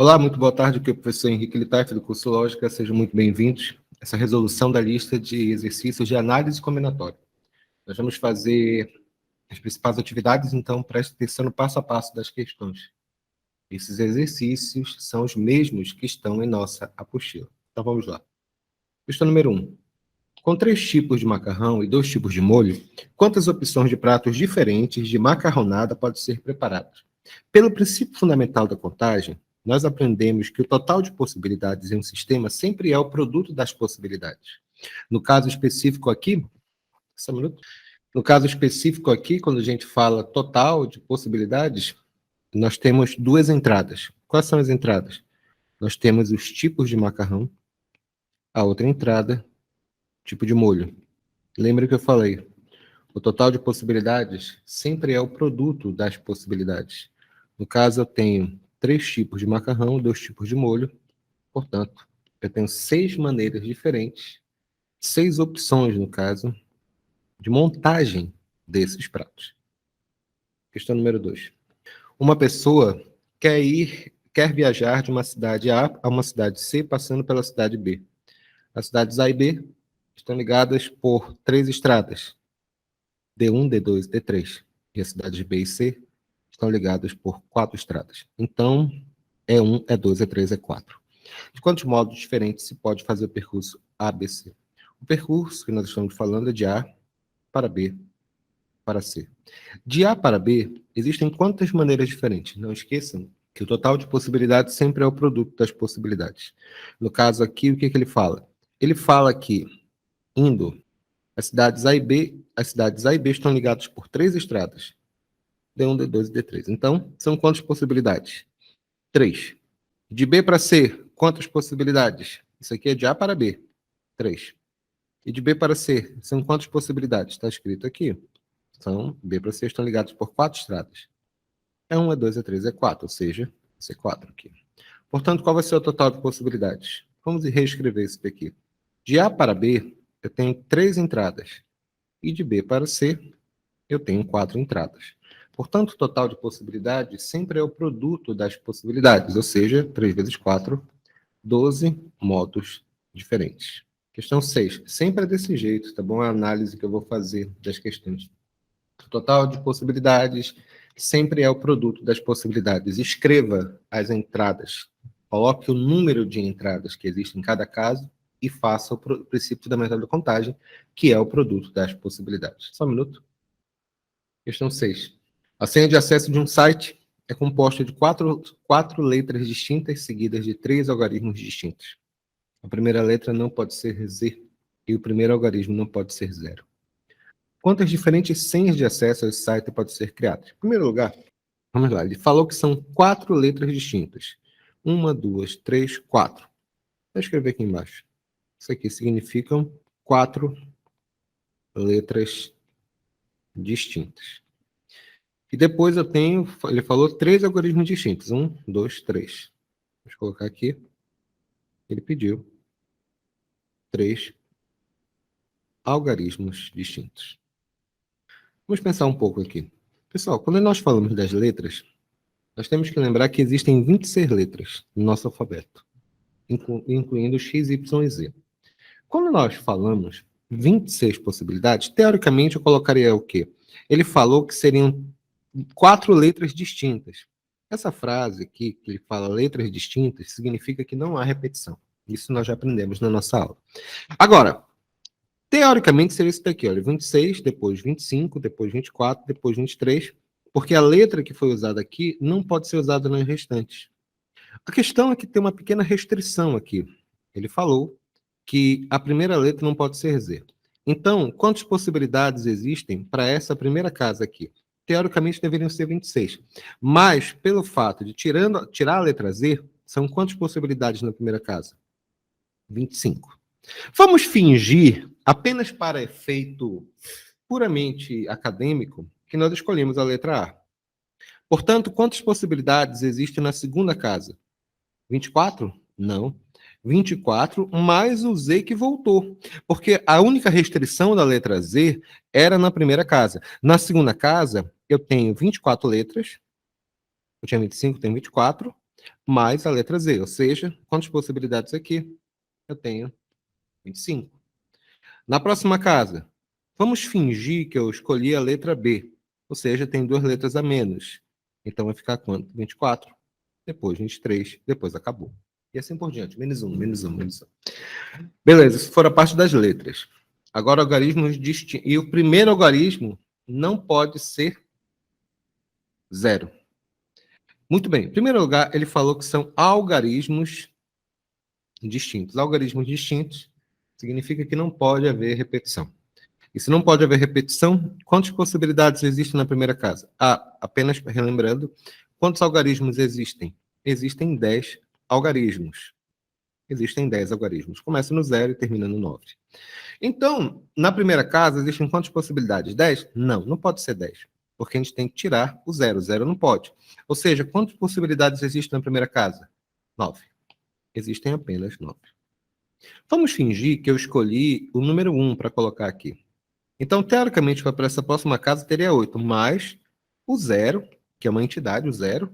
Olá, muito boa tarde, aqui é o professor Henrique Littaf, do curso Lógica, sejam muito bem-vindos. Essa resolução da lista de exercícios de análise combinatória. Nós vamos fazer as principais atividades, então preste atenção no passo a passo das questões. Esses exercícios são os mesmos que estão em nossa apostila. Então vamos lá. Questão número 1. Com 3 tipos de macarrão e 2 tipos de molho, quantas opções de pratos diferentes de macarronada podem ser preparadas? Pelo princípio fundamental da contagem, nós aprendemos que o total de possibilidades em um sistema sempre é o produto das possibilidades. No caso específico aqui, só um minuto. No caso específico aqui, quando a gente fala total de possibilidades, nós temos 2 entradas. Quais são as entradas? Nós temos os tipos de macarrão, a outra entrada, tipo de molho. Lembra que eu falei? O total de possibilidades sempre é o produto das possibilidades. No caso, eu tenho 3 tipos de macarrão, 2 tipos de molho. Portanto, eu tenho 6 maneiras diferentes, 6 opções, no caso, de montagem desses pratos. Questão número 2. Uma pessoa quer viajar de uma cidade A a uma cidade C, passando pela cidade B. As cidades A e B estão ligadas por 3 estradas, D1, D2 e D3. E as cidades B e C estão ligadas por 4 estradas. Então, E1, E2, E3, E4. De quantos modos diferentes se pode fazer o percurso ABC? O percurso que nós estamos falando é de A para B para C. De A para B, existem quantas maneiras diferentes? Não esqueçam que o total de possibilidades sempre é o produto das possibilidades. No caso aqui, o que ele fala? Ele fala que, indo, as cidades A e B estão ligadas por 3 estradas. D1, D2 e D3. Então, são quantas possibilidades? 3. De B para C, quantas possibilidades? Isso aqui é de A para B. 3. E de B para C, são quantas possibilidades? Está escrito aqui. São B para C estão ligados por 4 estradas. E1, E2, E3, E4, ou seja, C4 aqui. Portanto, qual vai ser o total de possibilidades? Vamos reescrever isso daqui. De A para B, eu tenho 3 entradas. E de B para C, eu tenho 4 entradas. Portanto, o total de possibilidades sempre é o produto das possibilidades, ou seja, 3 vezes 4, 12 modos diferentes. Questão 6. Sempre é desse jeito, tá bom? A análise que eu vou fazer das questões. O total de possibilidades sempre é o produto das possibilidades. Escreva as entradas. Coloque o número de entradas que existe em cada caso e faça o princípio fundamental da contagem, que é o produto das possibilidades. Só um minuto. Questão 6. A senha de acesso de um site é composta de 4 letras distintas seguidas de 3 algarismos distintos. A primeira letra não pode ser Z e o primeiro algarismo não pode ser 0. Quantas diferentes senhas de acesso ao site podem ser criadas? Em primeiro lugar, vamos lá, ele falou que são 4 letras distintas. 1, 2, 3, 4. Vou escrever aqui embaixo. Isso aqui significam 4 letras distintas. E depois eu tenho, ele falou 3 algarismos distintos. 1, 2, 3. Vou colocar aqui. Ele pediu 3 algarismos distintos. Vamos pensar um pouco aqui. Pessoal, quando nós falamos das letras, nós temos que lembrar que existem 26 letras no nosso alfabeto, incluindo X, Y e Z. Quando nós falamos 26 possibilidades, teoricamente eu colocaria o quê? Ele falou que seriam 4 letras distintas. Essa frase aqui, que ele fala letras distintas, significa que não há repetição. Isso nós já aprendemos na nossa aula. Agora, teoricamente seria isso daqui, olha, 26, depois 25, depois 24, depois 23, porque a letra que foi usada aqui não pode ser usada nas restantes. A questão é que tem uma pequena restrição aqui. Ele falou que a primeira letra não pode ser Z. Então, quantas possibilidades existem para essa primeira casa aqui? Teoricamente deveriam ser 26. Mas, pelo fato de tirar a letra Z, são quantas possibilidades na primeira casa? 25. Vamos fingir, apenas para efeito puramente acadêmico, que nós escolhemos a letra A. Portanto, quantas possibilidades existem na segunda casa? 24? Não. 24 mais o Z que voltou. Porque a única restrição da letra Z era na primeira casa. Na segunda casa, eu tenho 24 letras. Eu tinha 25, tenho 24. mais a letra Z, ou seja, quantas possibilidades aqui? Eu tenho 25. Na próxima casa, vamos fingir que eu escolhi a letra B, ou seja, tem 2 letras a menos. Então vai ficar quanto? 24, depois 23, depois acabou. E assim por diante, menos 1, menos 1, menos 1. Beleza, isso for a parte das letras. Agora, algarismos distintos. E o primeiro algarismo não pode ser 0. Muito bem. Em primeiro lugar, ele falou que são algarismos distintos. Algarismos distintos significa que não pode haver repetição. E se não pode haver repetição, quantas possibilidades existem na primeira casa? Apenas relembrando, quantos algarismos existem? Existem 10 algarismos. Existem 10 algarismos. Começa no 0 e termina no 9. Então, na primeira casa, existem quantas possibilidades? 10? Não, não pode ser 10. Porque a gente tem que tirar o 0. O 0 não pode. Ou seja, quantas possibilidades existem na primeira casa? 9. Existem apenas 9. Vamos fingir que eu escolhi o número 1 para colocar aqui. Então, teoricamente, para essa próxima casa, teria 8, mais o 0, que é uma entidade, o 0,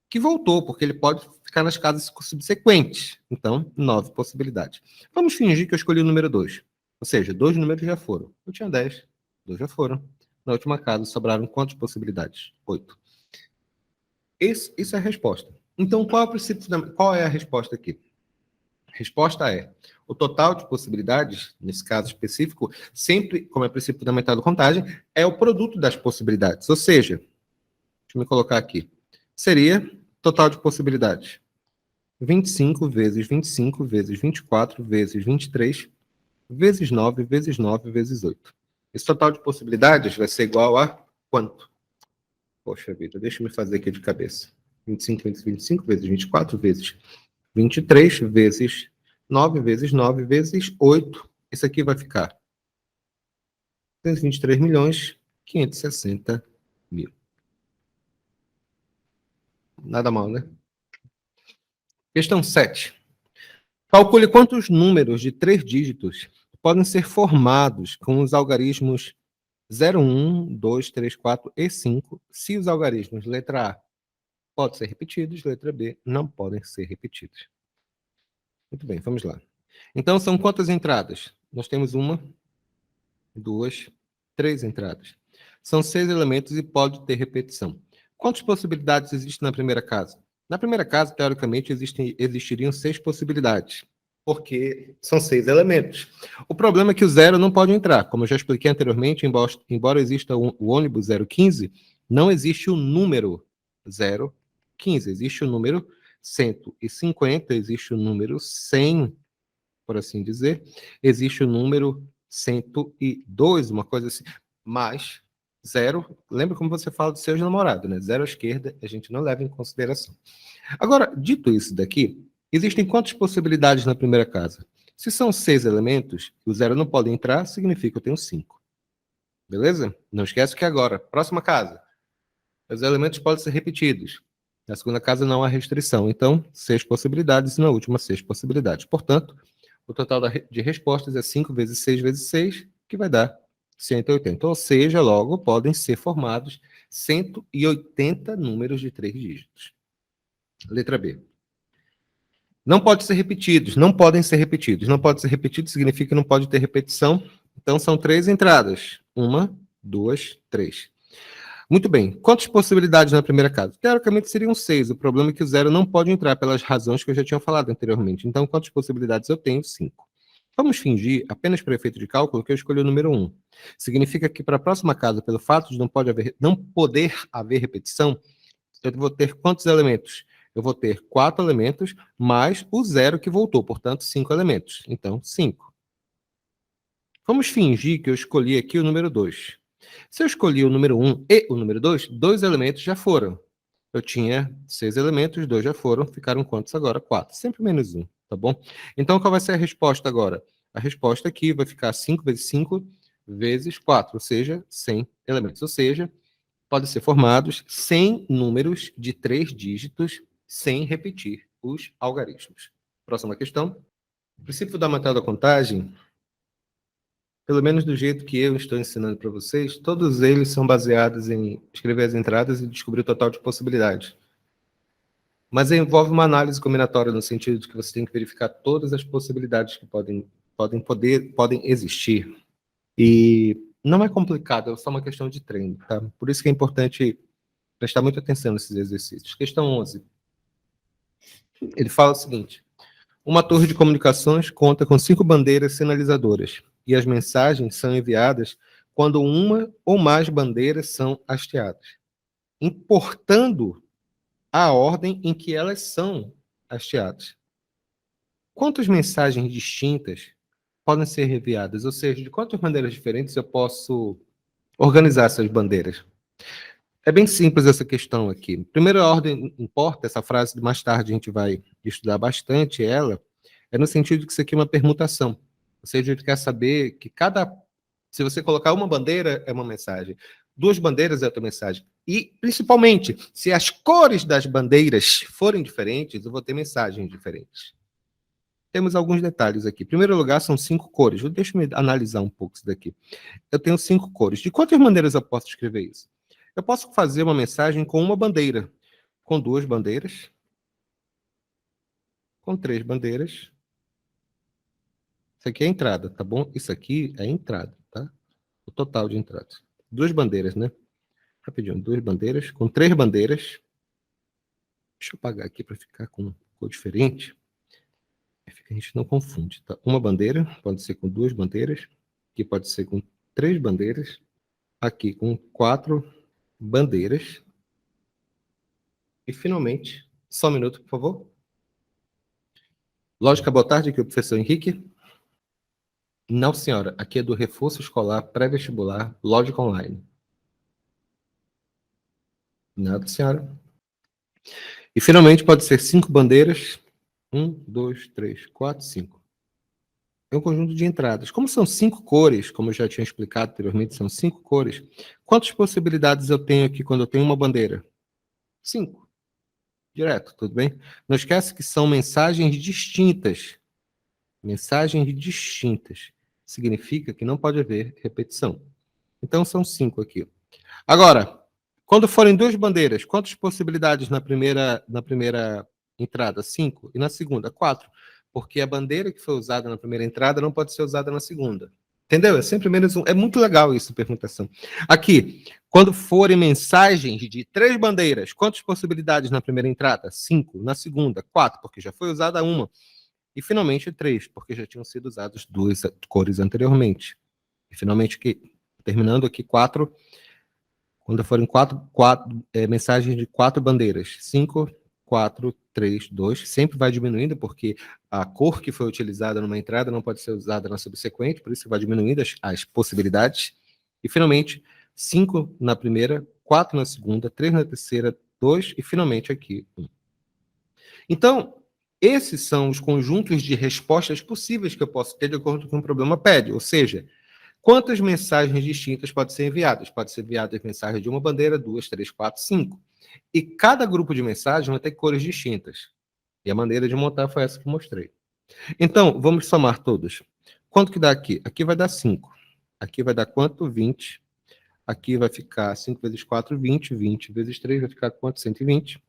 que voltou, porque ele pode ficar nas casas subsequentes. Então, 9 possibilidades. Vamos fingir que eu escolhi o número 2. Ou seja, 2 números já foram. Eu tinha 10, 2 já foram. Na última casa, sobraram quantas possibilidades? 8. Isso é a resposta. Então, qual é a resposta aqui? A resposta é: o total de possibilidades, nesse caso específico, sempre, como é princípio fundamental da contagem, é o produto das possibilidades. Ou seja, deixa eu me colocar aqui, seria total de possibilidades: 25 vezes 25 vezes 24 vezes 23 vezes 9 vezes 9 vezes 8. Esse total de possibilidades vai ser igual a quanto? Poxa vida, deixa eu me fazer aqui de cabeça. 25 vezes 25 vezes 24 vezes 23 vezes 9 vezes 9 vezes 8. Isso aqui vai ficar 223 milhões 560 mil. Nada mal, né? Questão 7. Calcule quantos números de 3 dígitos podem ser formados com os algarismos 0, 1, 2, 3, 4 e 5, se os algarismos letra A podem ser repetidos, letra B não podem ser repetidos. Muito bem, vamos lá. Então, são quantas entradas? Nós temos 1, 2, 3 entradas. São 6 elementos e pode ter repetição. Quantas possibilidades existem na primeira casa? Na primeira casa, teoricamente, existiriam 6 possibilidades, porque são 6 elementos. O problema é que o 0 não pode entrar. Como eu já expliquei anteriormente, embora exista o ônibus 015, não existe o número 015. Existe o número 150, existe o número 100, por assim dizer, existe o número 102, uma coisa assim, mais 0, lembra como você fala dos seus namorados, né? 0 à esquerda, a gente não leva em consideração. Agora, dito isso daqui, existem quantas possibilidades na primeira casa? Se são 6 elementos, o 0 não pode entrar, significa que eu tenho 5. Beleza? Não esquece que agora, próxima casa, os elementos podem ser repetidos. Na segunda casa não há restrição, então 6 possibilidades e na última 6 possibilidades. Portanto, o total de respostas é 5 vezes 6 vezes 6, que vai dar 180. Ou seja, logo podem ser formados 180 números de 3 dígitos. Letra B. Não pode ser repetidos, não podem ser repetidos. Não pode ser repetido significa que não pode ter repetição. Então são 3 entradas. 1, 2, 3. Muito bem. Quantas possibilidades na primeira casa? Teoricamente seriam 6. O problema é que o 0 não pode entrar pelas razões que eu já tinha falado anteriormente. Então, quantas possibilidades eu tenho? 5. Vamos fingir, apenas para efeito de cálculo, que eu escolhi o número 1. Significa que para a próxima casa, pelo fato de não poder haver repetição, eu vou ter quantos elementos? Eu vou ter 4 elementos mais o 0 que voltou, portanto, 5 elementos. Então, 5. Vamos fingir que eu escolhi aqui o número 2. Se eu escolhi o número 1 e o número 2, 2 elementos já foram. Eu tinha 6 elementos, 2 já foram, ficaram quantos agora? 4. Sempre menos 1, tá bom? Então, qual vai ser a resposta agora? A resposta aqui vai ficar 5 vezes 5 vezes 4, ou seja, 100 elementos. Ou seja, podem ser formados 100 números de 3 dígitos sem repetir os algarismos. Próxima questão. O princípio fundamental da contagem, pelo menos do jeito que eu estou ensinando para vocês, todos eles são baseados em escrever as entradas e descobrir o total de possibilidades. Mas envolve uma análise combinatória no sentido de que você tem que verificar todas as possibilidades que podem existir. E não é complicado, é só uma questão de treino, tá? Por isso que é importante prestar muita atenção nesses exercícios. Questão 11. Ele fala o seguinte: uma torre de comunicações conta com 5 bandeiras sinalizadoras e as mensagens são enviadas quando uma ou mais bandeiras são hasteadas, importando a ordem em que elas são hasteadas. Quantas mensagens distintas podem ser enviadas? Ou seja, de quantas maneiras diferentes eu posso organizar essas bandeiras? É bem simples essa questão aqui. Primeiro, a ordem importa, essa frase mais tarde a gente vai estudar bastante ela, é no sentido de que isso aqui é uma permutação. Ou seja, a gente quer saber que se você colocar uma bandeira, é uma mensagem. 2 bandeiras é outra mensagem. E, principalmente, se as cores das bandeiras forem diferentes, eu vou ter mensagens diferentes. Temos alguns detalhes aqui. Em primeiro lugar, são 5 cores. Deixa eu analisar um pouco isso daqui. Eu tenho 5 cores. De quantas maneiras eu posso escrever isso? Eu posso fazer uma mensagem com uma bandeira, com 2 bandeiras, com 3 bandeiras. Isso aqui é a entrada, tá bom? Isso aqui é a entrada, tá? O total de entradas. 2 bandeiras, né? Rapidinho, 2 bandeiras, com 3 bandeiras. Deixa eu apagar aqui para ficar com cor diferente. A gente não confunde, tá? Uma bandeira, pode ser com 2 bandeiras. Aqui pode ser com 3 bandeiras. Aqui com 4 bandeiras. E, finalmente, só um minuto, por favor. Lógica, boa tarde, aqui é o professor Henrique. Não, senhora, aqui é do reforço escolar pré-vestibular, lógica online. Nada, senhora. E, finalmente, pode ser 5 bandeiras. 1, 2, 3, 4, 5. É um conjunto de entradas. Como são 5 cores, como eu já tinha explicado anteriormente, são 5 cores, quantas possibilidades eu tenho aqui quando eu tenho uma bandeira? 5. Direto, tudo bem? Não esquece que são mensagens distintas. Mensagens distintas. Significa que não pode haver repetição. Então, são 5 aqui. Agora, quando forem 2 bandeiras, quantas possibilidades na primeira entrada? 5. E na segunda? 4. Porque a bandeira que foi usada na primeira entrada não pode ser usada na segunda. Entendeu? É sempre menos um. É muito legal isso, permutação. Aqui, quando forem mensagens de 3 bandeiras, quantas possibilidades na primeira entrada? 5. Na segunda? 4, porque já foi usada uma. E, finalmente, 3, porque já tinham sido usadas 2 cores anteriormente. E, finalmente, aqui, terminando aqui, 4. Quando forem 4 mensagens de 4 bandeiras. 5, 4, 3, 2. Sempre vai diminuindo, porque a cor que foi utilizada numa entrada não pode ser usada na subsequente, por isso vai diminuindo as possibilidades. E, finalmente, 5 na primeira, 4 na segunda, 3 na terceira, 2 e, finalmente, aqui, 1. Então, esses são os conjuntos de respostas possíveis que eu posso ter de acordo com o que o problema pede. Ou seja, quantas mensagens distintas podem ser enviadas? Pode ser enviada a mensagem de uma bandeira, 2, 3, 4, 5. E cada grupo de mensagens vai ter cores distintas. E a maneira de montar foi essa que eu mostrei. Então, vamos somar todos. Quanto que dá aqui? Aqui vai dar 5. Aqui vai dar quanto? 20. Aqui vai ficar 5 vezes 4, 20. 20 vezes 3 vai ficar quanto? 120.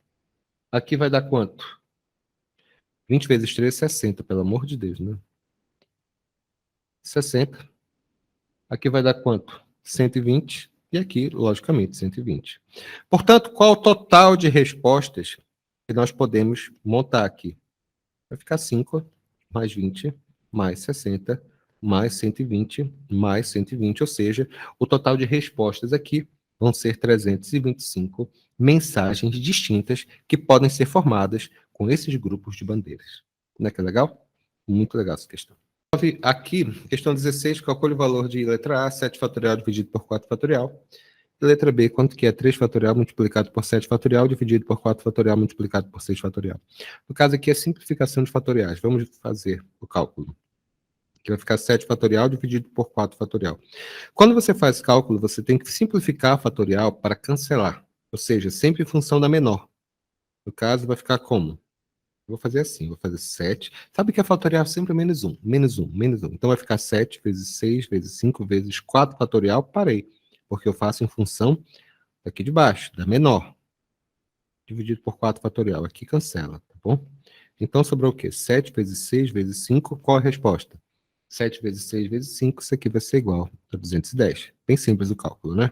Aqui vai dar quanto? 20 vezes 3, 60, pelo amor de Deus, né? 60. Aqui vai dar quanto? 120. E aqui, logicamente, 120. Portanto, qual o total de respostas que nós podemos montar aqui? Vai ficar 5 mais 20 mais 60 mais 120 mais 120. Ou seja, o total de respostas aqui vão ser 325 mensagens distintas que podem ser formadas com esses grupos de bandeiras. Não é que é legal? Muito legal essa questão. Aqui, questão 16, calcule o valor de letra A, 7 fatorial dividido por 4 fatorial. E letra B, quanto que é 3 fatorial multiplicado por 7 fatorial dividido por 4 fatorial multiplicado por 6 fatorial. No caso aqui é simplificação de fatoriais. Vamos fazer o cálculo. Que vai ficar 7 fatorial dividido por 4 fatorial. Quando você faz cálculo, você tem que simplificar a fatorial para cancelar. Ou seja, sempre em função da menor. No caso, vai ficar como? Vou fazer assim, vou fazer 7. Sabe que a fatorial é sempre menos 1, menos 1, menos 1. Então vai ficar 7 vezes 6, vezes 5, vezes 4 fatorial, parei. Porque eu faço em função daqui de baixo, da menor. dividido por 4 fatorial. Aqui cancela, tá bom? Então, sobrou o quê? 7 vezes 6 vezes 5. Qual a resposta? 7 vezes 6 vezes 5, isso aqui vai ser igual a 210. Bem simples o cálculo, né?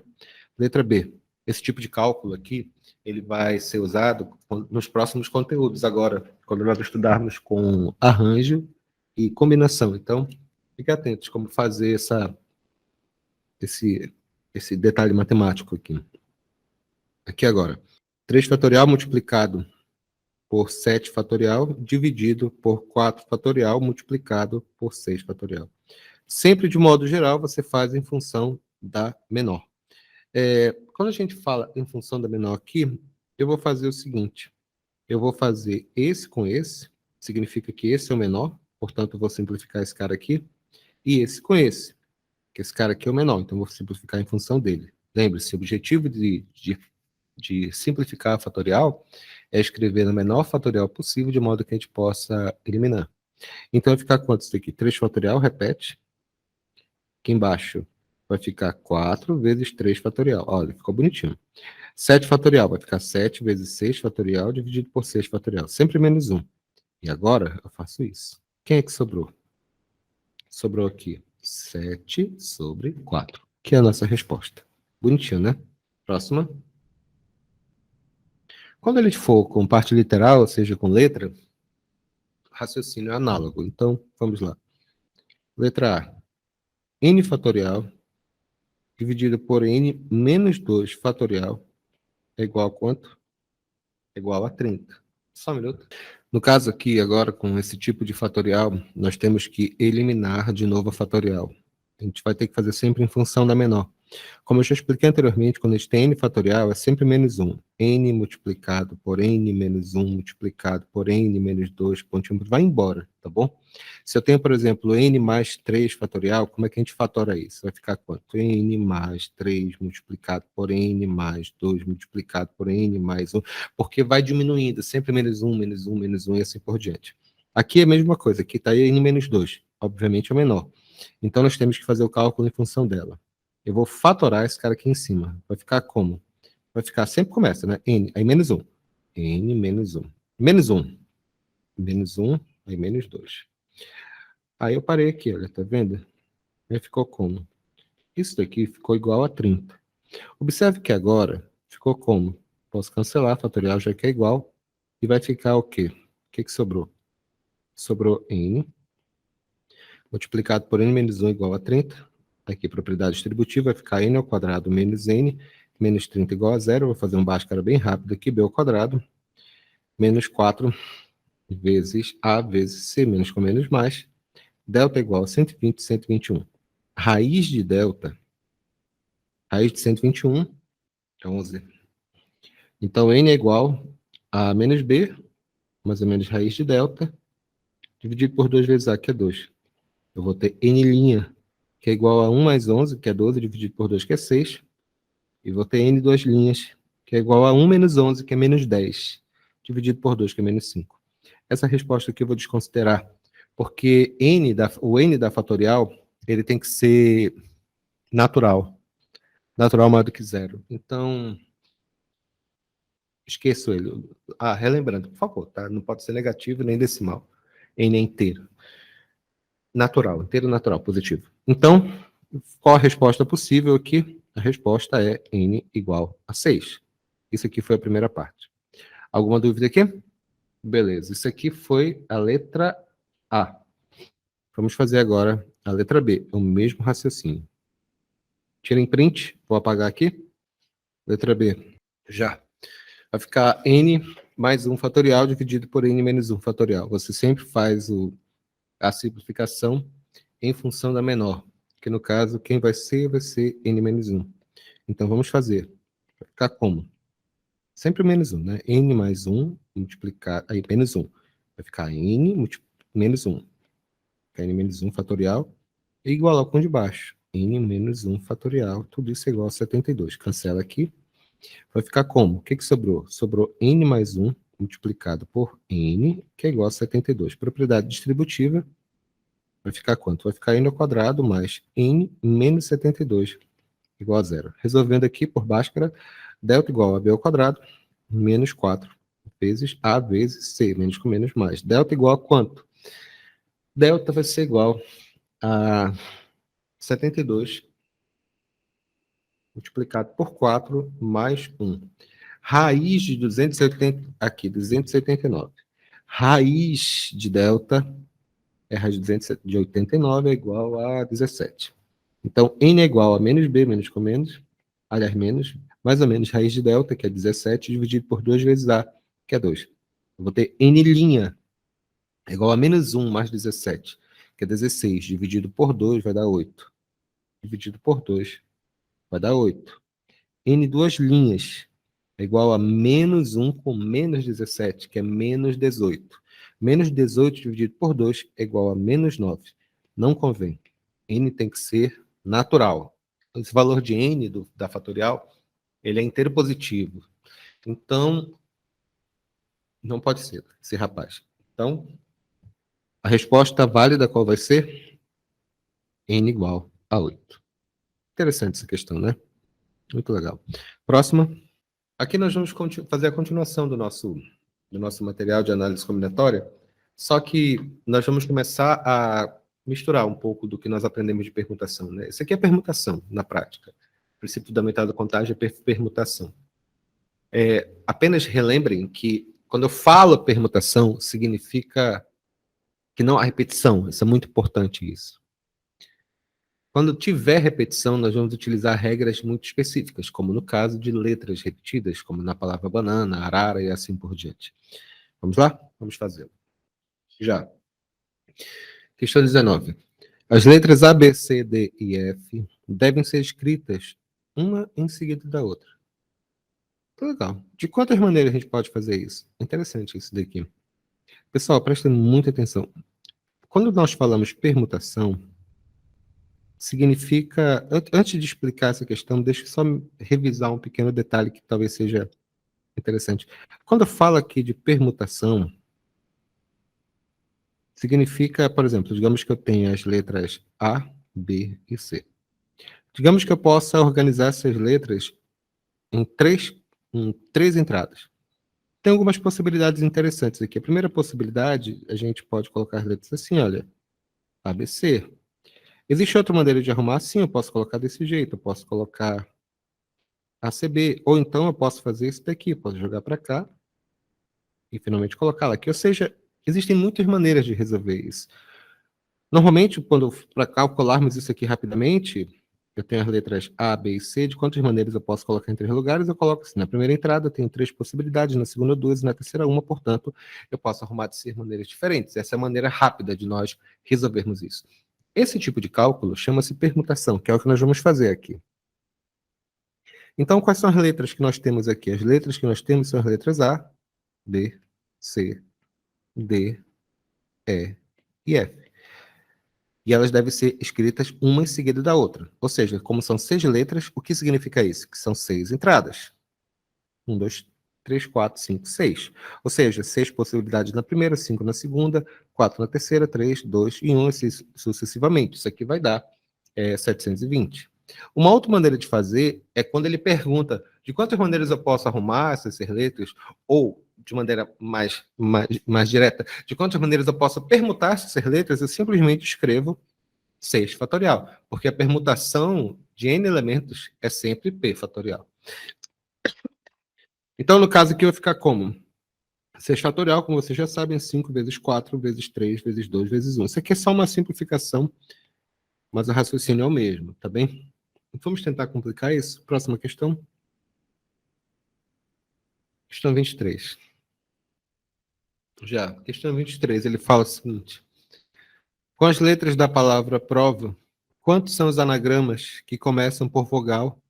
Letra B. Esse tipo de cálculo aqui, ele vai ser usado nos próximos conteúdos. Agora, quando nós estudarmos com arranjo e combinação. Então, fiquem atentos como fazer esse detalhe matemático aqui. Aqui agora. 3 fatorial multiplicado por 7 fatorial dividido por 4 fatorial multiplicado por 6 fatorial. Sempre de modo geral, você faz em função da menor. Quando a gente fala em função da menor aqui, eu vou fazer o seguinte. Eu vou fazer esse com esse, significa que esse é o menor, portanto, eu vou simplificar esse cara aqui, e esse com esse, que esse cara aqui é o menor, então eu vou simplificar em função dele. Lembre-se, o objetivo de simplificar a fatorial é escrever no menor fatorial possível, de modo que a gente possa eliminar. Então, vai ficar quanto isso aqui? 3 fatorial, repete. Aqui embaixo vai ficar 4 vezes 3 fatorial. Olha, ficou bonitinho. 7 fatorial vai ficar 7 vezes 6 fatorial dividido por 6 fatorial. Sempre menos 1. E agora eu faço isso. Quem é que sobrou? Sobrou aqui 7 sobre 4, que é a nossa resposta. Bonitinho, né? Próxima. Quando ele for com parte literal, ou seja, com letra, raciocínio é análogo. Então, vamos lá. Letra A. N fatorial dividido por N menos 2 fatorial é igual a quanto? É igual a 30. Só um minuto. No caso aqui, agora, com esse tipo de fatorial, nós temos que eliminar de novo a fatorial. A gente vai ter que fazer sempre em função da menor. Como eu já expliquei anteriormente, quando a gente tem n fatorial, é sempre menos 1. N multiplicado por n menos 1 multiplicado por n menos 2, pontinho, vai embora, tá bom? Se eu tenho, por exemplo, n mais 3 fatorial, como é que a gente fatora isso? Vai ficar quanto? N mais 3 multiplicado por n mais 2 multiplicado por n mais 1, porque vai diminuindo, sempre menos 1, menos 1, menos 1 e assim por diante. Aqui é a mesma coisa, aqui está n menos 2, obviamente é o menor. Então, nós temos que fazer o cálculo em função dela. Eu vou fatorar esse cara aqui em cima. Vai ficar como? Vai ficar, sempre começa, né? N, aí menos 1. N menos 1. Menos 1. Menos 1, aí menos 2. Aí eu parei aqui, olha, tá vendo? Aí ficou como? Isso daqui ficou igual a 30. Observe que agora ficou como? Posso cancelar, fatorial já que é igual. E vai ficar o quê? O que sobrou? Sobrou N multiplicado por N menos 1 igual a 30. Aqui, propriedade distributiva, vai ficar n ao quadrado menos n, menos 30 igual a zero. Vou fazer um Bhaskara bem rápido aqui, b ao quadrado, menos 4 vezes a vezes c, menos com menos mais, delta igual a 120, 121. Raiz de delta, raiz de 121, é 11. Então, n é igual a menos b, mais ou menos raiz de delta, dividido por 2 vezes a, que é 2. Eu vou ter n', que é igual a 1 mais 11, que é 12, dividido por 2, que é 6. E vou ter n duas linhas, que é igual a 1 menos 11, que é menos 10, dividido por 2, que é menos 5. Essa resposta aqui eu vou desconsiderar, porque o n da fatorial, ele tem que ser natural. Natural maior do que zero. Então, esqueço ele. Relembrando, por favor, tá? Não pode ser negativo nem decimal. N é inteiro. Natural, inteiro natural, positivo. Então, qual a resposta possível aqui? A resposta é n igual a 6. Isso aqui foi a primeira parte. Alguma dúvida aqui? Beleza, isso aqui foi a letra A. Vamos fazer agora a letra B, é o mesmo raciocínio. Tirem print, vou apagar aqui. Letra B, já. Vai ficar n mais 1 fatorial dividido por n menos 1 fatorial. Você sempre faz a simplificação em função da menor, que no caso, quem vai ser n menos 1. Então, vamos fazer. Vai ficar como? Sempre menos 1, né? N mais 1 multiplicar... Aí, menos 1. Vai ficar n menos 1. Fica n menos 1 fatorial e igualar com o de baixo. N menos 1 fatorial. Tudo isso é igual a 72. Cancela aqui. Vai ficar como? O que sobrou? Sobrou n mais 1 multiplicado por n, que é igual a 72. Propriedade distributiva. Vai ficar quanto? Vai ficar n ao quadrado mais n menos 72 igual a zero. Resolvendo aqui por Bhaskara, delta igual a b ao quadrado menos 4 vezes A vezes C, menos com menos mais. Delta igual a quanto? Delta vai ser igual a 72 multiplicado por 4 mais 1. Raiz de 280, aqui, 279. Raiz de delta é raiz de 289 é igual a 17. Então, n é igual a menos b, menos com menos, aliás, menos, mais ou menos raiz de delta, que é 17, dividido por 2 vezes a, que é 2. Eu vou ter n' é igual a menos 1 mais 17, que é 16, dividido por 2 vai dar 8. Dividido por 2 vai dar 8. N duas linhas é igual a menos 1 com menos 17, que é menos 18. Menos 18 dividido por 2 é igual a menos 9. Não convém. N tem que ser natural. Esse valor de N da fatorial, ele é inteiro positivo. Então, não pode ser esse rapaz. Então, a resposta válida qual vai ser? N igual a 8. Interessante essa questão, né? Muito legal. Próxima. Aqui nós vamos fazer a continuação do nosso material de análise combinatória, só que nós vamos começar a misturar um pouco do que nós aprendemos de permutação, né? Isso aqui é permutação, na prática. O princípio fundamental da contagem é permutação. Apenas relembrem que, quando eu falo permutação, significa que não há repetição. Isso é muito importante, isso. Quando tiver repetição, nós vamos utilizar regras muito específicas, como no caso de letras repetidas, como na palavra banana, arara e assim por diante. Vamos lá? Vamos fazê-lo. Já. Questão 19. As letras A, B, C, D e F devem ser escritas uma em seguida da outra. Legal. De quantas maneiras a gente pode fazer isso? Interessante isso daqui. Pessoal, prestem muita atenção. Quando nós falamos permutação, significa... Antes de explicar essa questão, deixa eu só revisar um pequeno detalhe que talvez seja interessante. Quando eu falo aqui de permutação, significa, por exemplo, digamos que eu tenha as letras A, B e C. Digamos que eu possa organizar essas letras em três entradas. Tem algumas possibilidades interessantes aqui. A primeira possibilidade, a gente pode colocar as letras assim, olha, ABC. Existe outra maneira de arrumar? Sim, eu posso colocar desse jeito. Eu posso colocar ACB. Ou então eu posso fazer isso daqui. Posso jogar para cá e finalmente colocá-la aqui. Ou seja, existem muitas maneiras de resolver isso. Normalmente, para calcularmos isso aqui rapidamente, eu tenho as letras A, B e C. De quantas maneiras eu posso colocar em 3 lugares? Eu coloco assim. Na primeira entrada, eu tenho 3 possibilidades. Na segunda, 2. E na terceira, 1. Portanto, eu posso arrumar de 6 maneiras diferentes. Essa é a maneira rápida de nós resolvermos isso. Esse tipo de cálculo chama-se permutação, que é o que nós vamos fazer aqui. Então, quais são as letras que nós temos aqui? As letras que nós temos são as letras A, B, C, D, E e F. E elas devem ser escritas uma em seguida da outra. Ou seja, como são 6 letras, o que significa isso? Que são 6 entradas. 1, 2, 3, 4, 5, 6. Ou seja, 6 possibilidades na primeira, 5 na segunda, 4 na terceira, 3, 2 e 1, assim sucessivamente. Isso aqui vai dar 720. Uma outra maneira de fazer é quando ele pergunta de quantas maneiras eu posso arrumar essas letras, ou, de maneira mais direta, de quantas maneiras eu posso permutar essas letras, eu simplesmente escrevo 6 fatorial, porque a permutação de n elementos é sempre p fatorial. Então, no caso aqui, vai ficar como? 6 fatorial, como vocês já sabem, 5 vezes 4 vezes 3 vezes 2 vezes 1. Isso aqui é só uma simplificação, mas o raciocínio é o mesmo, tá bem? Vamos tentar complicar isso? Próxima questão. Questão 23. Já, questão 23, ele fala o seguinte. Com as letras da palavra prova, quantos são os anagramas que começam por vogal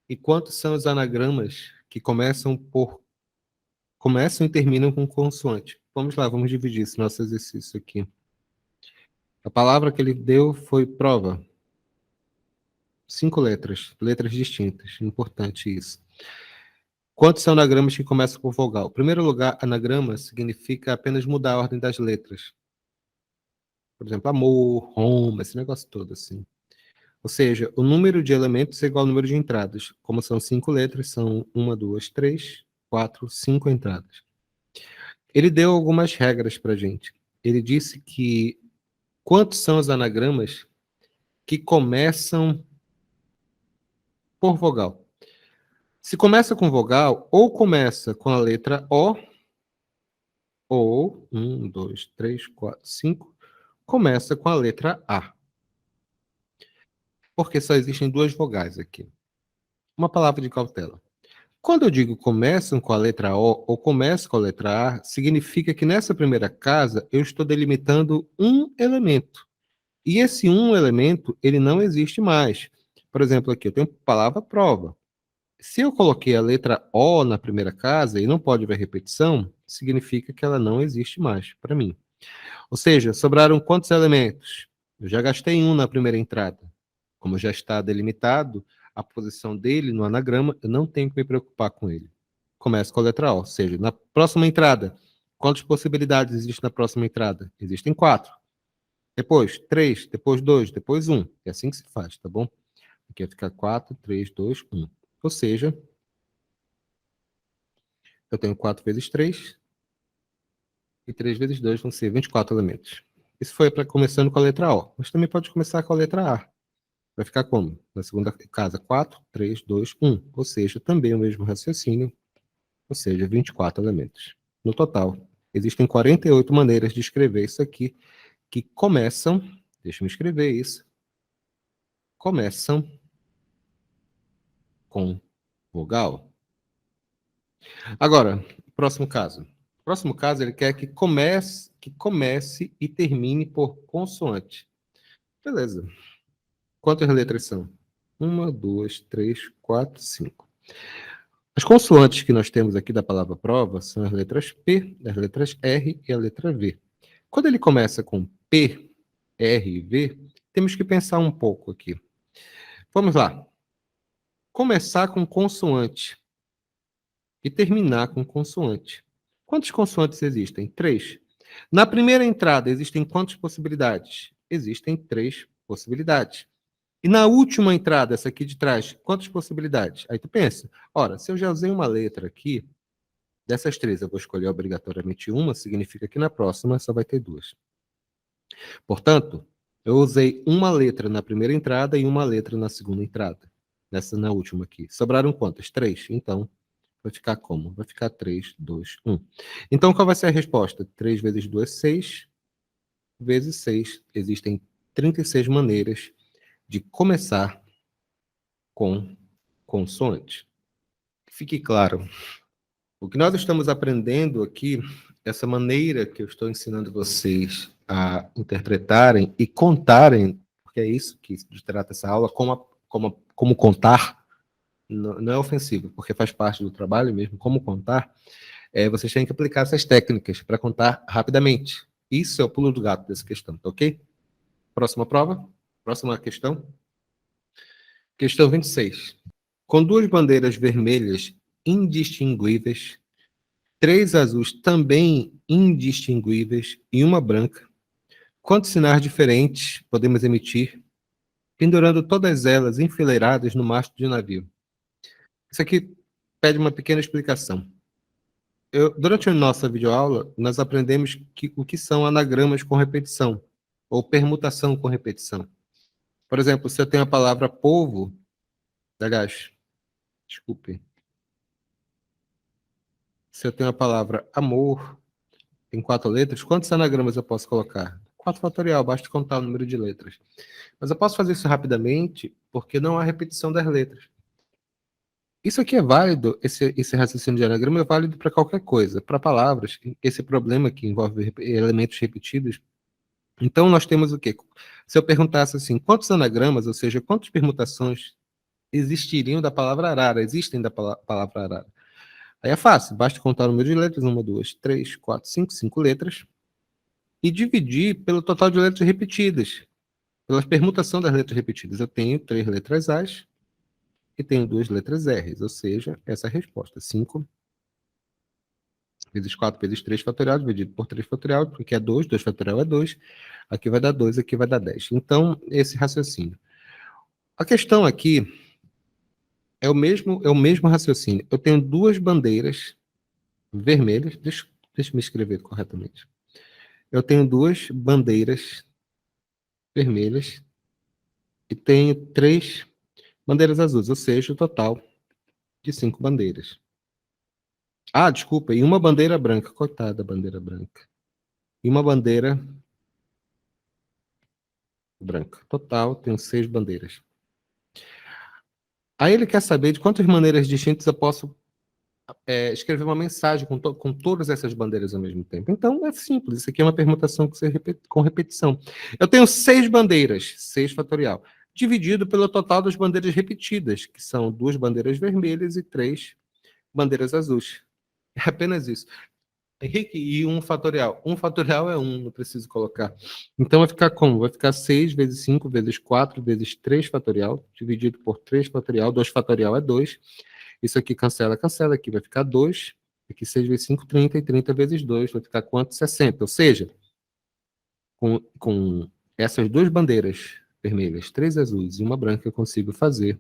e quantos são os anagramas que começam e terminam com consoante? Vamos lá, vamos dividir esse nosso exercício aqui. A palavra que ele deu foi prova. 5 letras, letras distintas. Importante isso. Quantos são anagramas que começam por vogal? Em primeiro lugar, anagrama significa apenas mudar a ordem das letras. Por exemplo, amor, Roma, esse negócio todo assim. Ou seja, o número de elementos é igual ao número de entradas. Como são 5 letras, são 1, 2, 3. 4, 5 entradas. Ele deu algumas regras para a gente. Ele disse que quantos são os anagramas que começam por vogal. Se começa com vogal, ou começa com a letra O, ou 1, 2, 3, 4, 5, começa com a letra A. Porque só existem duas vogais aqui. Uma palavra de cautela. Quando eu digo começam com a letra O ou começam com a letra A, significa que nessa primeira casa eu estou delimitando um elemento. E esse um elemento, ele não existe mais. Por exemplo, aqui eu tenho palavra prova. Se eu coloquei a letra O na primeira casa e não pode haver repetição, significa que ela não existe mais para mim. Ou seja, sobraram quantos elementos? Eu já gastei um na primeira entrada. Como já está delimitado a posição dele no anagrama, eu não tenho que me preocupar com ele. Começa com a letra O, ou seja, na próxima entrada, quantas possibilidades existem na próxima entrada? Existem 4. Depois 3, depois 2, depois 1. É assim que se faz, tá bom? Aqui vai ficar 4, 3, 2, 1. Ou seja, eu tenho 4 vezes 3, e 3 vezes 2 vão ser 24 elementos. Isso foi para começando com a letra O, mas também pode começar com a letra A. Vai ficar como? Na segunda casa, 4, 3, 2, 1. Ou seja, também o mesmo raciocínio, ou seja, 24 elementos. No total, existem 48 maneiras de escrever isso aqui, que começam, deixa eu escrever isso, começam com vogal. Agora, próximo caso. Próximo caso, ele quer que comece e termine por consoante. Beleza. Quantas letras são? 1, 2, 3, 4, 5. As consoantes que nós temos aqui da palavra prova são as letras P, as letras R e a letra V. Quando ele começa com P, R e V, temos que pensar um pouco aqui. Vamos lá. Começar com consoante e terminar com consoante. Quantas consoantes existem? 3. Na primeira entrada, existem quantas possibilidades? Existem 3 possibilidades. E na última entrada, essa aqui de trás, quantas possibilidades? Aí tu pensa, ora, se eu já usei uma letra aqui, dessas 3 eu vou escolher obrigatoriamente uma, significa que na próxima só vai ter 2. Portanto, eu usei uma letra na primeira entrada e uma letra na segunda entrada. Nessa na última aqui. Sobraram quantas? 3. Então, vai ficar como? Vai ficar 3, 2, 1. Então, qual vai ser a resposta? 3 vezes 2, 6. Vezes 6. Existem 36 maneiras de começar com consoante. Fique claro, o que nós estamos aprendendo aqui, essa maneira que eu estou ensinando vocês a interpretarem e contarem, porque é isso que se trata essa aula, como contar, não é ofensivo, porque faz parte do trabalho mesmo, como contar, vocês têm que aplicar essas técnicas para contar rapidamente. Isso é o pulo do gato dessa questão, tá ok? Próxima prova, próxima questão. Questão 26. Com 2 bandeiras vermelhas indistinguíveis, 3 azuis também indistinguíveis e uma branca, quantos sinais diferentes podemos emitir, pendurando todas elas enfileiradas no mastro de navio? Isso aqui pede uma pequena explicação. Durante a nossa videoaula, nós aprendemos o que são anagramas com repetição, ou permutação com repetição. Por exemplo, se eu tenho a palavra polvo, aliás, desculpe, se eu tenho a palavra amor, tem 4 letras, quantos anagramas eu posso colocar? 4 fatorial, basta contar o número de letras. Mas eu posso fazer isso rapidamente, porque não há repetição das letras. Isso aqui é válido, esse raciocínio de anagrama é válido para qualquer coisa, para palavras, esse problema que envolve elementos repetidos. Então, nós temos o quê? Se eu perguntasse assim, quantos anagramas, ou seja, quantas permutações existiriam da palavra arara, existem da palavra arara? Aí é fácil, basta contar o número de letras, 1, 2, 3, 4, 5 letras, e dividir pelo total de letras repetidas, pela permutação das letras repetidas. Eu tenho 3 letras As e tenho 2 letras R's, ou seja, essa é a resposta. 5 vezes 4 vezes 3 fatorial, dividido por 3 fatorial, porque é 2, 2 fatorial é 2, aqui vai dar 2, aqui vai dar 10. Então, esse raciocínio. A questão aqui é o mesmo raciocínio. Eu tenho 2 bandeiras vermelhas. Deixa eu me escrever corretamente. Eu tenho 2 bandeiras vermelhas e tenho 3 bandeiras azuis, ou seja, o total de 5 bandeiras. Ah, desculpa, e uma bandeira branca. Coitada da bandeira branca. E uma bandeira branca. Total, tenho 6 bandeiras. Aí ele quer saber de quantas maneiras distintas eu posso escrever uma mensagem com todas essas bandeiras ao mesmo tempo. Então, é simples. Isso aqui é uma permutação com repetição. Eu tenho 6 bandeiras, 6 fatorial, dividido pelo total das bandeiras repetidas, que são 2 bandeiras vermelhas e 3 bandeiras azuis. É apenas isso. Henrique, e 1 fatorial? 1 fatorial é 1, não preciso colocar. Então, vai ficar como? Vai ficar 6 vezes 5 vezes 4 vezes 3 fatorial, dividido por 3 fatorial. 2 fatorial é 2. Isso aqui cancela, cancela. Aqui vai ficar 2. Aqui 6 vezes 5, 30. E 30 vezes 2 vai ficar quanto? 60. Ou seja, com essas 2 bandeiras vermelhas, 3 azuis e 1 branca, eu consigo fazer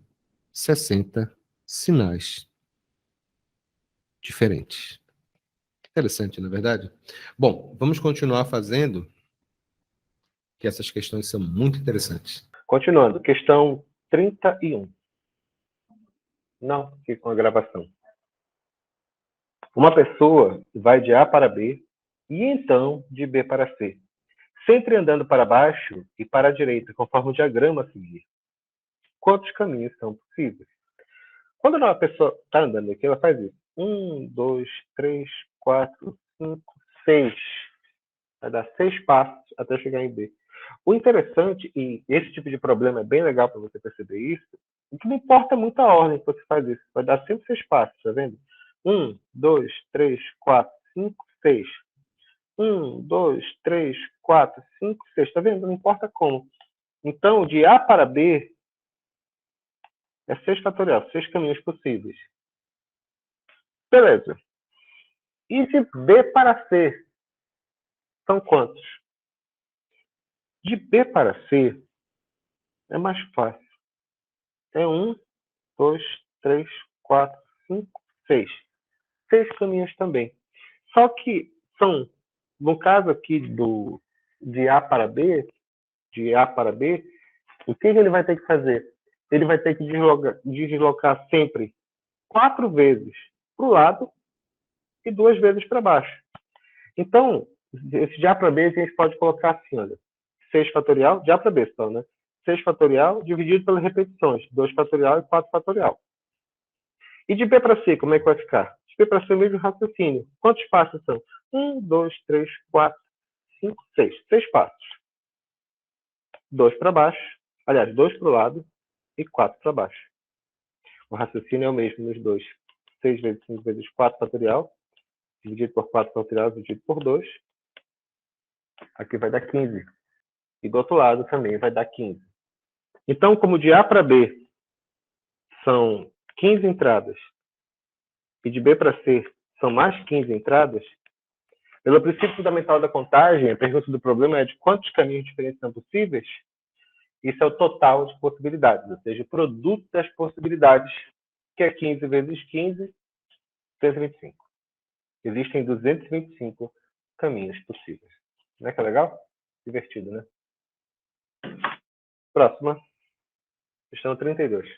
60 sinais diferentes. Interessante, não é verdade? Bom, vamos continuar fazendo, que essas questões são muito interessantes. Continuando, questão 31. Não, aqui com a gravação. Uma pessoa vai de A para B e então de B para C, sempre andando para baixo e para a direita, conforme o diagrama a seguir. Quantos caminhos são possíveis? Quando uma pessoa está andando aqui, ela faz isso. 1, 2, 3, 4, 5, 6. Vai dar 6 passos até chegar em B. O interessante, e esse tipo de problema é bem legal para você perceber isso, é que não importa muito a ordem que você faz isso. Vai dar sempre 6 passos, tá vendo? 1, 2, 3, 4, 5, 6. 1, 2, 3, 4, 5, 6. Tá vendo? Não importa como. Então, de A para B é 6 fatorial, 6 caminhos possíveis. Beleza. E de B para C são quantos? De B para C é mais fácil. É 1, 2, 3, 4, 5, 6. 6 caminhos também. Só que são, no caso aqui de A para B, o que ele vai ter que fazer? Ele vai ter que deslocar sempre 4 vezes para o lado e 2 vezes para baixo. Então, esse de A para B a gente pode colocar assim, olha, 6 fatorial, de A para B só, né? 6 fatorial dividido pelas repetições, 2 fatorial e 4 fatorial. E de B para C, como é que vai ficar? De B para C, o mesmo raciocínio. Quantos passos são? 1, 2, 3, 4, 5, 6. 6 passos. 2 para baixo, aliás, 2 para o lado e 4 para baixo. O raciocínio é o mesmo nos dois. 6 vezes 5 vezes 4 fatorial, dividido por 4 fatorial, dividido por 2. Aqui vai dar 15. E do outro lado também vai dar 15. Então, como de A para B são 15 entradas e de B para C são mais 15 entradas, pelo princípio fundamental da contagem, a pergunta do problema é de quantos caminhos diferentes são possíveis? Isso é o total de possibilidades, ou seja, o produto das possibilidades, que é 15 vezes 15, 125. Existem 225 caminhos possíveis. Não é que é legal? Divertido, né? Próxima. Questão 32.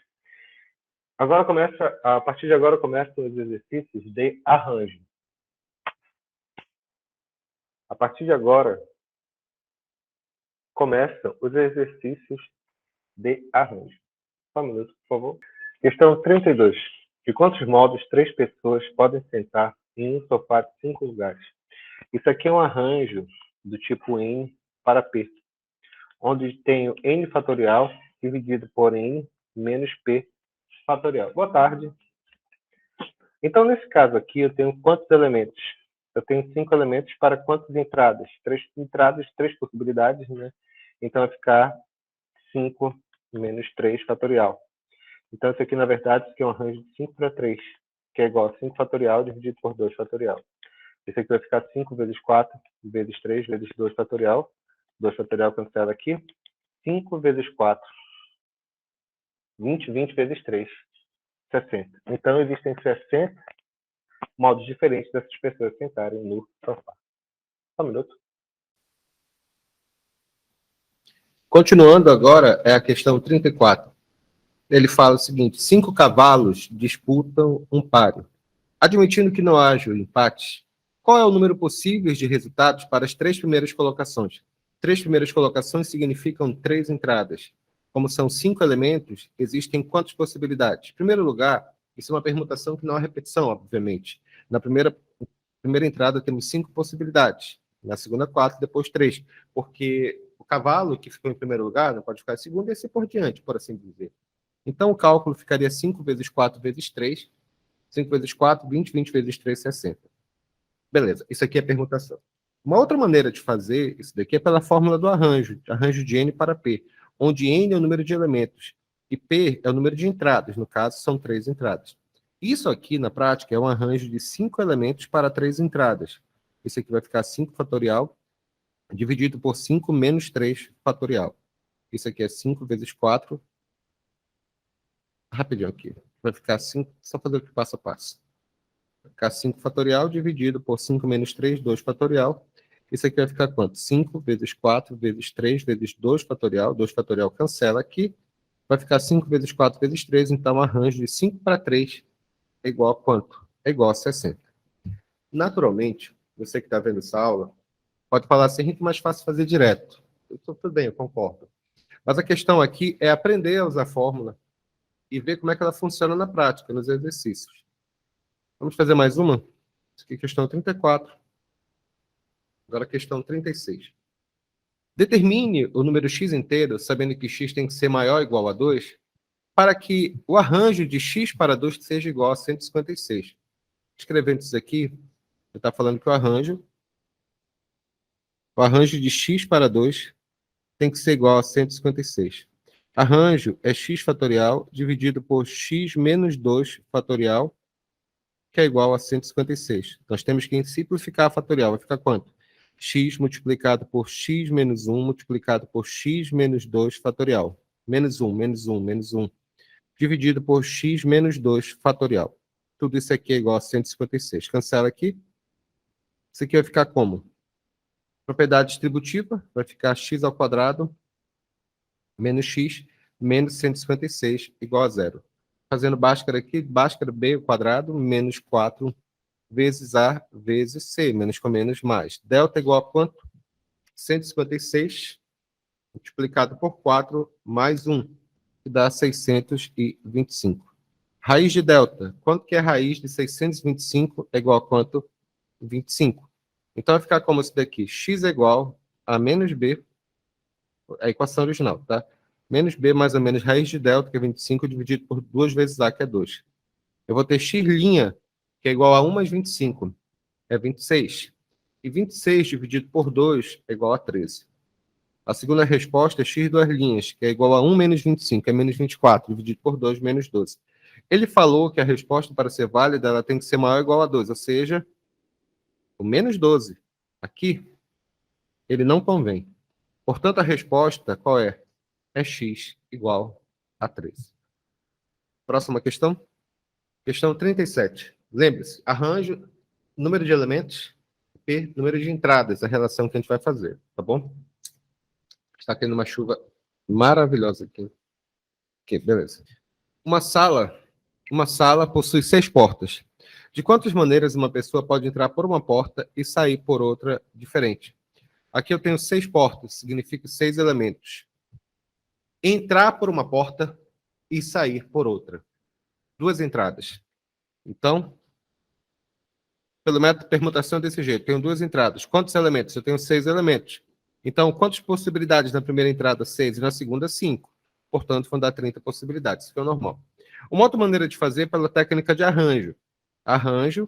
A partir de agora começam os exercícios de arranjo. A partir de agora começam os exercícios de arranjo. Só um minuto, por favor. Questão 32. De quantos modos 3 pessoas podem sentar em um sofá de 5 lugares? Isso aqui é um arranjo do tipo N para P, onde tenho N fatorial dividido por N menos P fatorial. Boa tarde. Então, nesse caso aqui, eu tenho quantos elementos? Eu tenho 5 elementos para quantas entradas? 3 entradas, 3 possibilidades, né? Então, vai ficar 5 menos 3 fatorial. Então, isso aqui, na verdade, isso aqui é um arranjo de 5 para 3, que é igual a 5 fatorial dividido por 2 fatorial. Isso aqui vai ficar 5 vezes 4 vezes 3 vezes 2 fatorial. 2 fatorial cancela aqui. 5 vezes 4. 20 vezes 3. 60. Então, existem 60 modos diferentes dessas pessoas sentarem no sofá. Só um minuto. Continuando agora, é a questão 34. Ele fala o seguinte: 5 cavalos disputam um páreo. Admitindo que não haja empate, qual é o número possível de resultados para as 3 primeiras colocações? 3 primeiras colocações significam 3 entradas. Como são 5 elementos, existem quantas possibilidades? Em primeiro lugar, isso é uma permutação que não há repetição, obviamente. Na primeira entrada temos 5 possibilidades. Na segunda, 4, depois 3. Porque o cavalo que ficou em primeiro lugar não pode ficar em segundo e assim por diante, por assim dizer. Então, o cálculo ficaria 5 vezes 4 vezes 3. 5 vezes 4, 20. 20 vezes 3, 60. Beleza, isso aqui é permutação. Uma outra maneira de fazer isso daqui é pela fórmula do arranjo de N para P, onde N é o número de elementos e P é o número de entradas, no caso, são 3 entradas. Isso aqui, na prática, é um arranjo de 5 elementos para 3 entradas. Isso aqui vai ficar 5 fatorial dividido por 5 menos 3 fatorial. Isso aqui é 5 vezes 4. Rapidinho aqui. Vai ficar 5, só fazer o que passo a passo. Vai ficar 5 fatorial dividido por 5 menos 3, 2 fatorial. Isso aqui vai ficar quanto? 5 vezes 4 vezes 3 vezes 2 fatorial. 2 fatorial cancela aqui. Vai ficar 5 vezes 4 vezes 3. Então, o arranjo de 5 para 3 é igual a quanto? É igual a 60. Naturalmente, você que está vendo essa aula, pode falar assim, é muito mais fácil fazer direto. Tudo bem, eu concordo. Mas a questão aqui é aprender a usar a fórmula e ver como é que ela funciona na prática, nos exercícios. Vamos fazer mais uma? Isso aqui é questão 34. Agora a questão 36. Determine o número x inteiro, sabendo que x tem que ser maior ou igual a 2, para que o arranjo de x para 2 seja igual a 156. Escrevendo isso aqui, eu estou falando que o arranjo de x para 2 tem que ser igual a 156. Arranjo é x fatorial dividido por x menos 2 fatorial, que é igual a 156. Nós temos que simplificar a fatorial. Vai ficar quanto? X multiplicado por x menos 1 multiplicado por x menos 2 fatorial. Menos 1, menos 1, menos 1. Dividido por x menos 2 fatorial. Tudo isso aqui é igual a 156. Cancela aqui. Isso aqui vai ficar como? Propriedade distributiva. Vai ficar x ao quadrado menos x menos 156 igual a zero. Fazendo Bhaskara aqui, Bhaskara b ao quadrado menos 4 vezes A vezes C, menos com menos mais. Delta igual a quanto? 156 multiplicado por 4 mais 1, que dá 625. Raiz de delta. Quanto que é a raiz de 625 é igual a quanto? 25. Então vai ficar como isso daqui. X é igual a menos B, a equação original, tá? Menos B mais ou menos raiz de delta, que é 25, dividido por 2 vezes A, que é 2. Eu vou ter x', que é igual a 1 mais 25, é 26. E 26 dividido por 2 é igual a 13. A segunda resposta é x duas linhas, que é igual a 1 menos 25, é menos 24, dividido por 2, menos 12. Ele falou que a resposta, para ser válida, ela tem que ser maior ou igual a 2, ou seja, o menos 12. Aqui, ele não convém. Portanto, a resposta, qual é? É x igual a 13. Próxima questão. Questão 37. Lembre-se, arranjo, número de elementos, P, número de entradas, a relação que a gente vai fazer, tá bom? Está tendo uma chuva maravilhosa aqui. Ok, beleza. Uma sala possui 6 portas. De quantas maneiras uma pessoa pode entrar por uma porta e sair por outra diferente? Aqui eu tenho 6 portas, significa 6 elementos. Entrar por uma porta e sair por outra. 2 entradas. Então, pelo método de permutação é desse jeito. Tenho 2 entradas. Quantos elementos? Eu tenho 6 elementos. Então, quantas possibilidades na primeira entrada? 6 e na segunda, 5. Portanto, vão dar 30 possibilidades. Isso é o normal. Uma outra maneira de fazer é pela técnica de arranjo. Arranjo.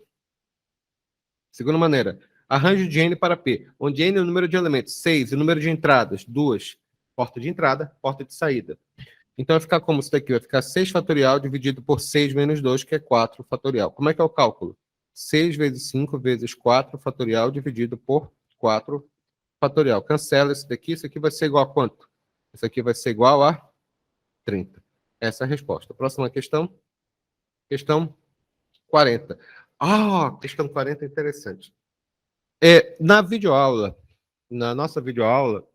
Segunda maneira. Arranjo de N para P, onde N é o número de elementos, 6, e o número de entradas, 2. Porta de entrada, porta de saída. Então, vai ficar como isso daqui? Vai ficar 6 fatorial dividido por 6 menos 2, que é 4 fatorial. Como é que é o cálculo? 6 vezes 5 vezes 4 fatorial dividido por 4 fatorial. Cancela isso aqui vai ser igual a quanto? Isso aqui vai ser igual a 30. Essa é a resposta. Próxima questão. Questão 40. Questão 40 é interessante. Na nossa videoaula,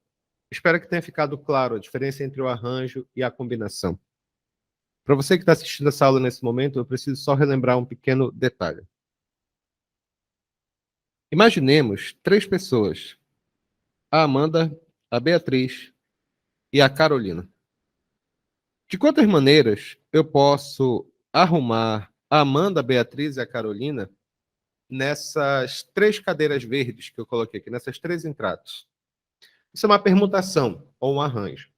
espero que tenha ficado claro a diferença entre o arranjo e a combinação. Para você que está assistindo essa aula nesse momento, eu preciso só relembrar um pequeno detalhe. Imaginemos 3 pessoas: a Amanda, a Beatriz e a Carolina. De quantas maneiras eu posso arrumar a Amanda, a Beatriz e a Carolina nessas 3 cadeiras verdes que eu coloquei aqui, nessas 3 entradas? Isso é uma permutação ou um arranjo.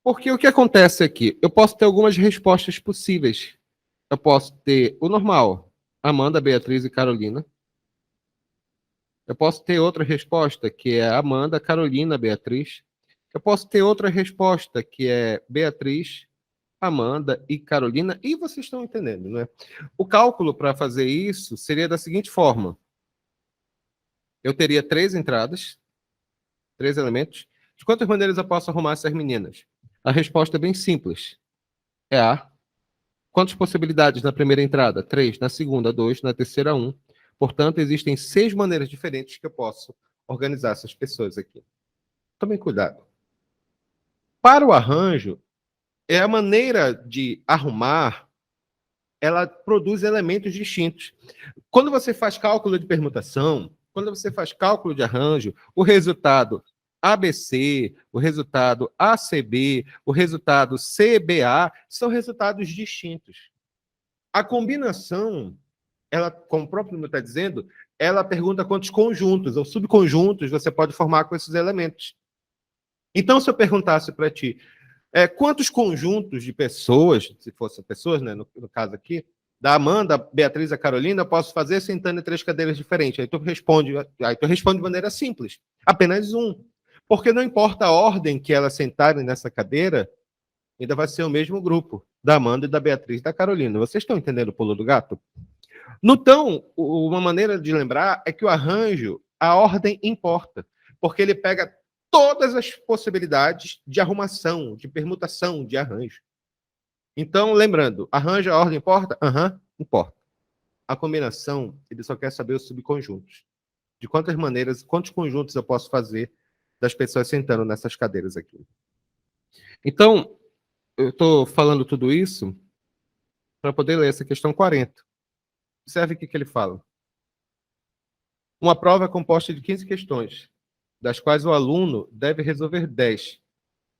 Porque o que acontece aqui? Eu posso ter algumas respostas possíveis. Eu posso ter o normal, Amanda, Beatriz e Carolina. Eu posso ter outra resposta, que é Amanda, Carolina, Beatriz. Eu posso ter outra resposta, que é Beatriz, Amanda e Carolina. E vocês estão entendendo, né? O cálculo para fazer isso seria da seguinte forma. Eu teria 3 entradas, 3 elementos. De quantas maneiras eu posso arrumar essas meninas? A resposta é bem simples. É A. Quantas possibilidades na primeira entrada? 3. Na segunda, 2. Na terceira, 1. Portanto, existem 6 maneiras diferentes que eu posso organizar essas pessoas aqui. Tomem cuidado. Para o arranjo, é a maneira de arrumar, ela produz elementos distintos. Quando você faz cálculo de permutação, quando você faz cálculo de arranjo, o resultado ABC, o resultado ACB, o resultado CBA são resultados distintos. A combinação, ela, como o próprio nome está dizendo, ela pergunta quantos conjuntos ou subconjuntos você pode formar com esses elementos. Então, se eu perguntasse para ti, quantos conjuntos de pessoas, se fossem pessoas, né, no caso aqui, da Amanda, Beatriz e Carolina, eu posso fazer sentando em 3 cadeiras diferentes? Aí tu responde de maneira simples, apenas um. Porque não importa a ordem que elas sentarem nessa cadeira, ainda vai ser o mesmo grupo, da Amanda, da Beatriz e da Carolina. Vocês estão entendendo o pulo do gato? Então, uma maneira de lembrar é que o arranjo, a ordem importa, porque ele pega todas as possibilidades de arrumação, de permutação, de arranjo. Então, lembrando, arranjo, a ordem importa? Importa. A combinação, ele só quer saber os subconjuntos. De quantas maneiras, quantos conjuntos eu posso fazer das pessoas sentando nessas cadeiras aqui. Então, eu estou falando tudo isso para poder ler essa questão 40. Observe o que ele fala. Uma prova é composta de 15 questões, das quais o aluno deve resolver 10.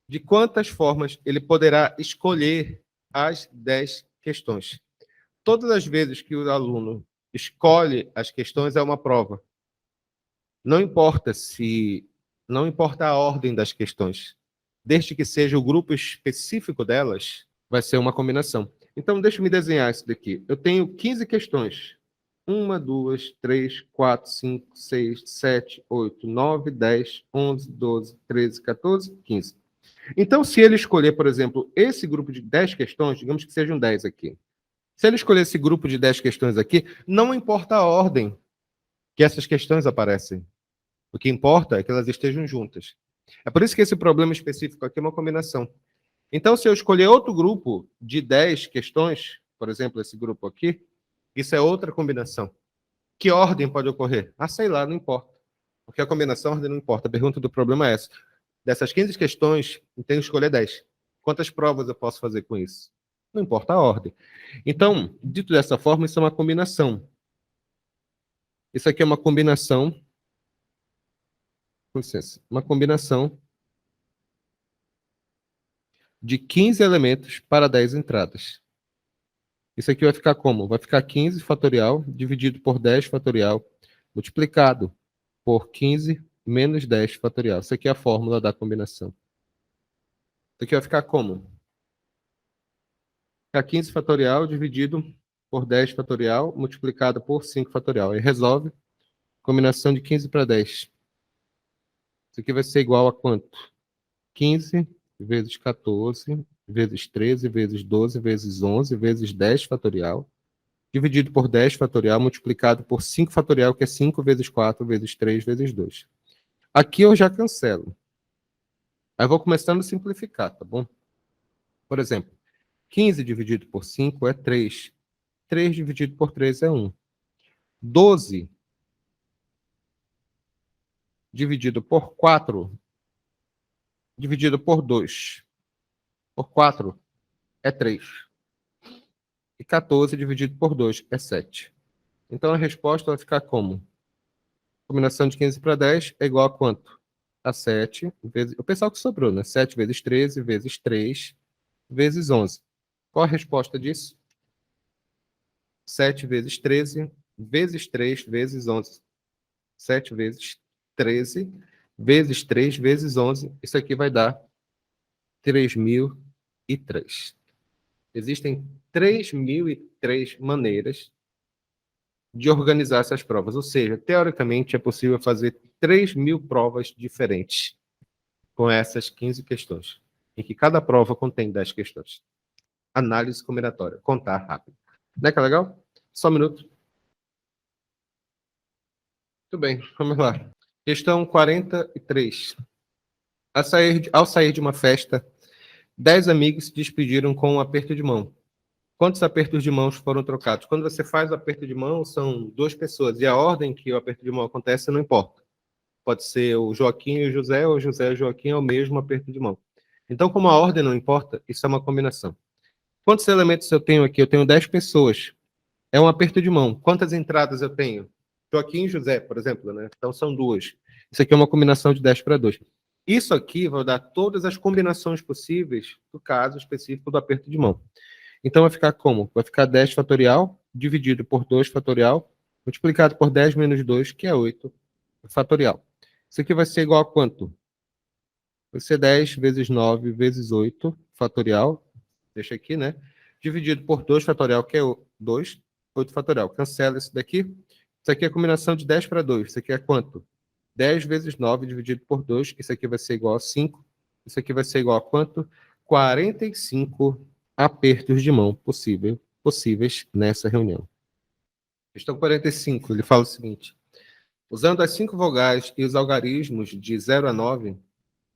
De quantas formas ele poderá escolher as 10 questões? Todas as vezes que o aluno escolhe as questões é uma prova. Não importa a ordem das questões, desde que seja o grupo específico delas, vai ser uma combinação. Então, deixa eu me desenhar isso daqui. Eu tenho 15 questões. 1, 2, 3, 4, 5, 6, 7, 8, 9, 10, 11, 12, 13, 14, 15. Então, se ele escolher, por exemplo, esse grupo de 10 questões, digamos que sejam 10 aqui. Se ele escolher esse grupo de 10 questões aqui, não importa a ordem que essas questões aparecem. O que importa é que elas estejam juntas. É por isso que esse problema específico aqui é uma combinação. Então, se eu escolher outro grupo de 10 questões, por exemplo, esse grupo aqui, isso é outra combinação. Que ordem pode ocorrer? Sei lá, não importa. Porque a combinação, a ordem não importa. A pergunta do problema é essa. Dessas 15 questões, eu tenho que escolher 10. Quantas provas eu posso fazer com isso? Não importa a ordem. Então, dito dessa forma, isso é uma combinação. Isso aqui é uma combinação. Com licença. Uma combinação de 15 elementos para 10 entradas. Isso aqui vai ficar como? Vai ficar 15 fatorial dividido por 10 fatorial multiplicado por 15 menos 10 fatorial. Isso aqui é a fórmula da combinação. Isso aqui vai ficar como? Vai ficar 15 fatorial dividido por 10 fatorial multiplicado por 5 fatorial. Aí resolve. Combinação de 15 para 10. Isso aqui vai ser igual a quanto? 15 vezes 14 vezes 13 vezes 12 vezes 11 vezes 10 fatorial dividido por 10 fatorial multiplicado por 5 fatorial, que é 5 vezes 4 vezes 3 vezes 2. Aqui eu já cancelo. Aí eu vou começando a simplificar, tá bom? Por exemplo, 15 dividido por 5 é 3. 3 dividido por 3 é 1. 12 dividido por 4, dividido por 2, por 4 é 3. E 14 dividido por 2 é 7. Então, a resposta vai ficar como? Combinação de 15 para 10 é igual a quanto? A 7 vezes... O pessoal que sobrou, né? 7 vezes 13 vezes 3 vezes 11. Qual a resposta disso? 7 vezes 13 vezes 3 vezes 11. 7 vezes 13 vezes 3 vezes 11. Isso aqui vai dar 3.003. Existem 3.003 maneiras de organizar essas provas. Ou seja, teoricamente, é possível fazer 3.000 provas diferentes com essas 15 questões, em que cada prova contém 10 questões. Análise combinatória. Contar rápido. Não é que é legal? Só um minuto. Muito bem, vamos lá. Questão 43. Ao sair de uma festa, 10 amigos se despediram com um aperto de mão. Quantos apertos de mãos foram trocados? Quando você faz o aperto de mão, são 2 pessoas, e a ordem que o aperto de mão acontece não importa. Pode ser o Joaquim e o José, ou José e o Joaquim é o mesmo aperto de mão. Então, como a ordem não importa, isso é uma combinação. Quantos elementos eu tenho aqui? Eu tenho 10 pessoas. É um aperto de mão. Quantas entradas eu tenho? Joaquim e José, por exemplo, né? Então, são 2. Isso aqui é uma combinação de 10 para 2. Isso aqui vai dar todas as combinações possíveis do caso específico do aperto de mão. Então, vai ficar como? Vai ficar 10 fatorial, dividido por 2 fatorial, multiplicado por 10 menos 2, que é 8 fatorial. Isso aqui vai ser igual a quanto? Vai ser 10 vezes 9 vezes 8 fatorial, deixa aqui, né? Dividido por 2 fatorial, que é 2, 8 fatorial. Cancela isso daqui. Isso aqui é a combinação de 10 para 2. Isso aqui é quanto? 10 vezes 9 dividido por 2. Isso aqui vai ser igual a 5. Isso aqui vai ser igual a quanto? 45 apertos de mão possíveis nessa reunião. Questão 45, ele fala o seguinte: usando as 5 vogais e os algarismos de 0 a 9,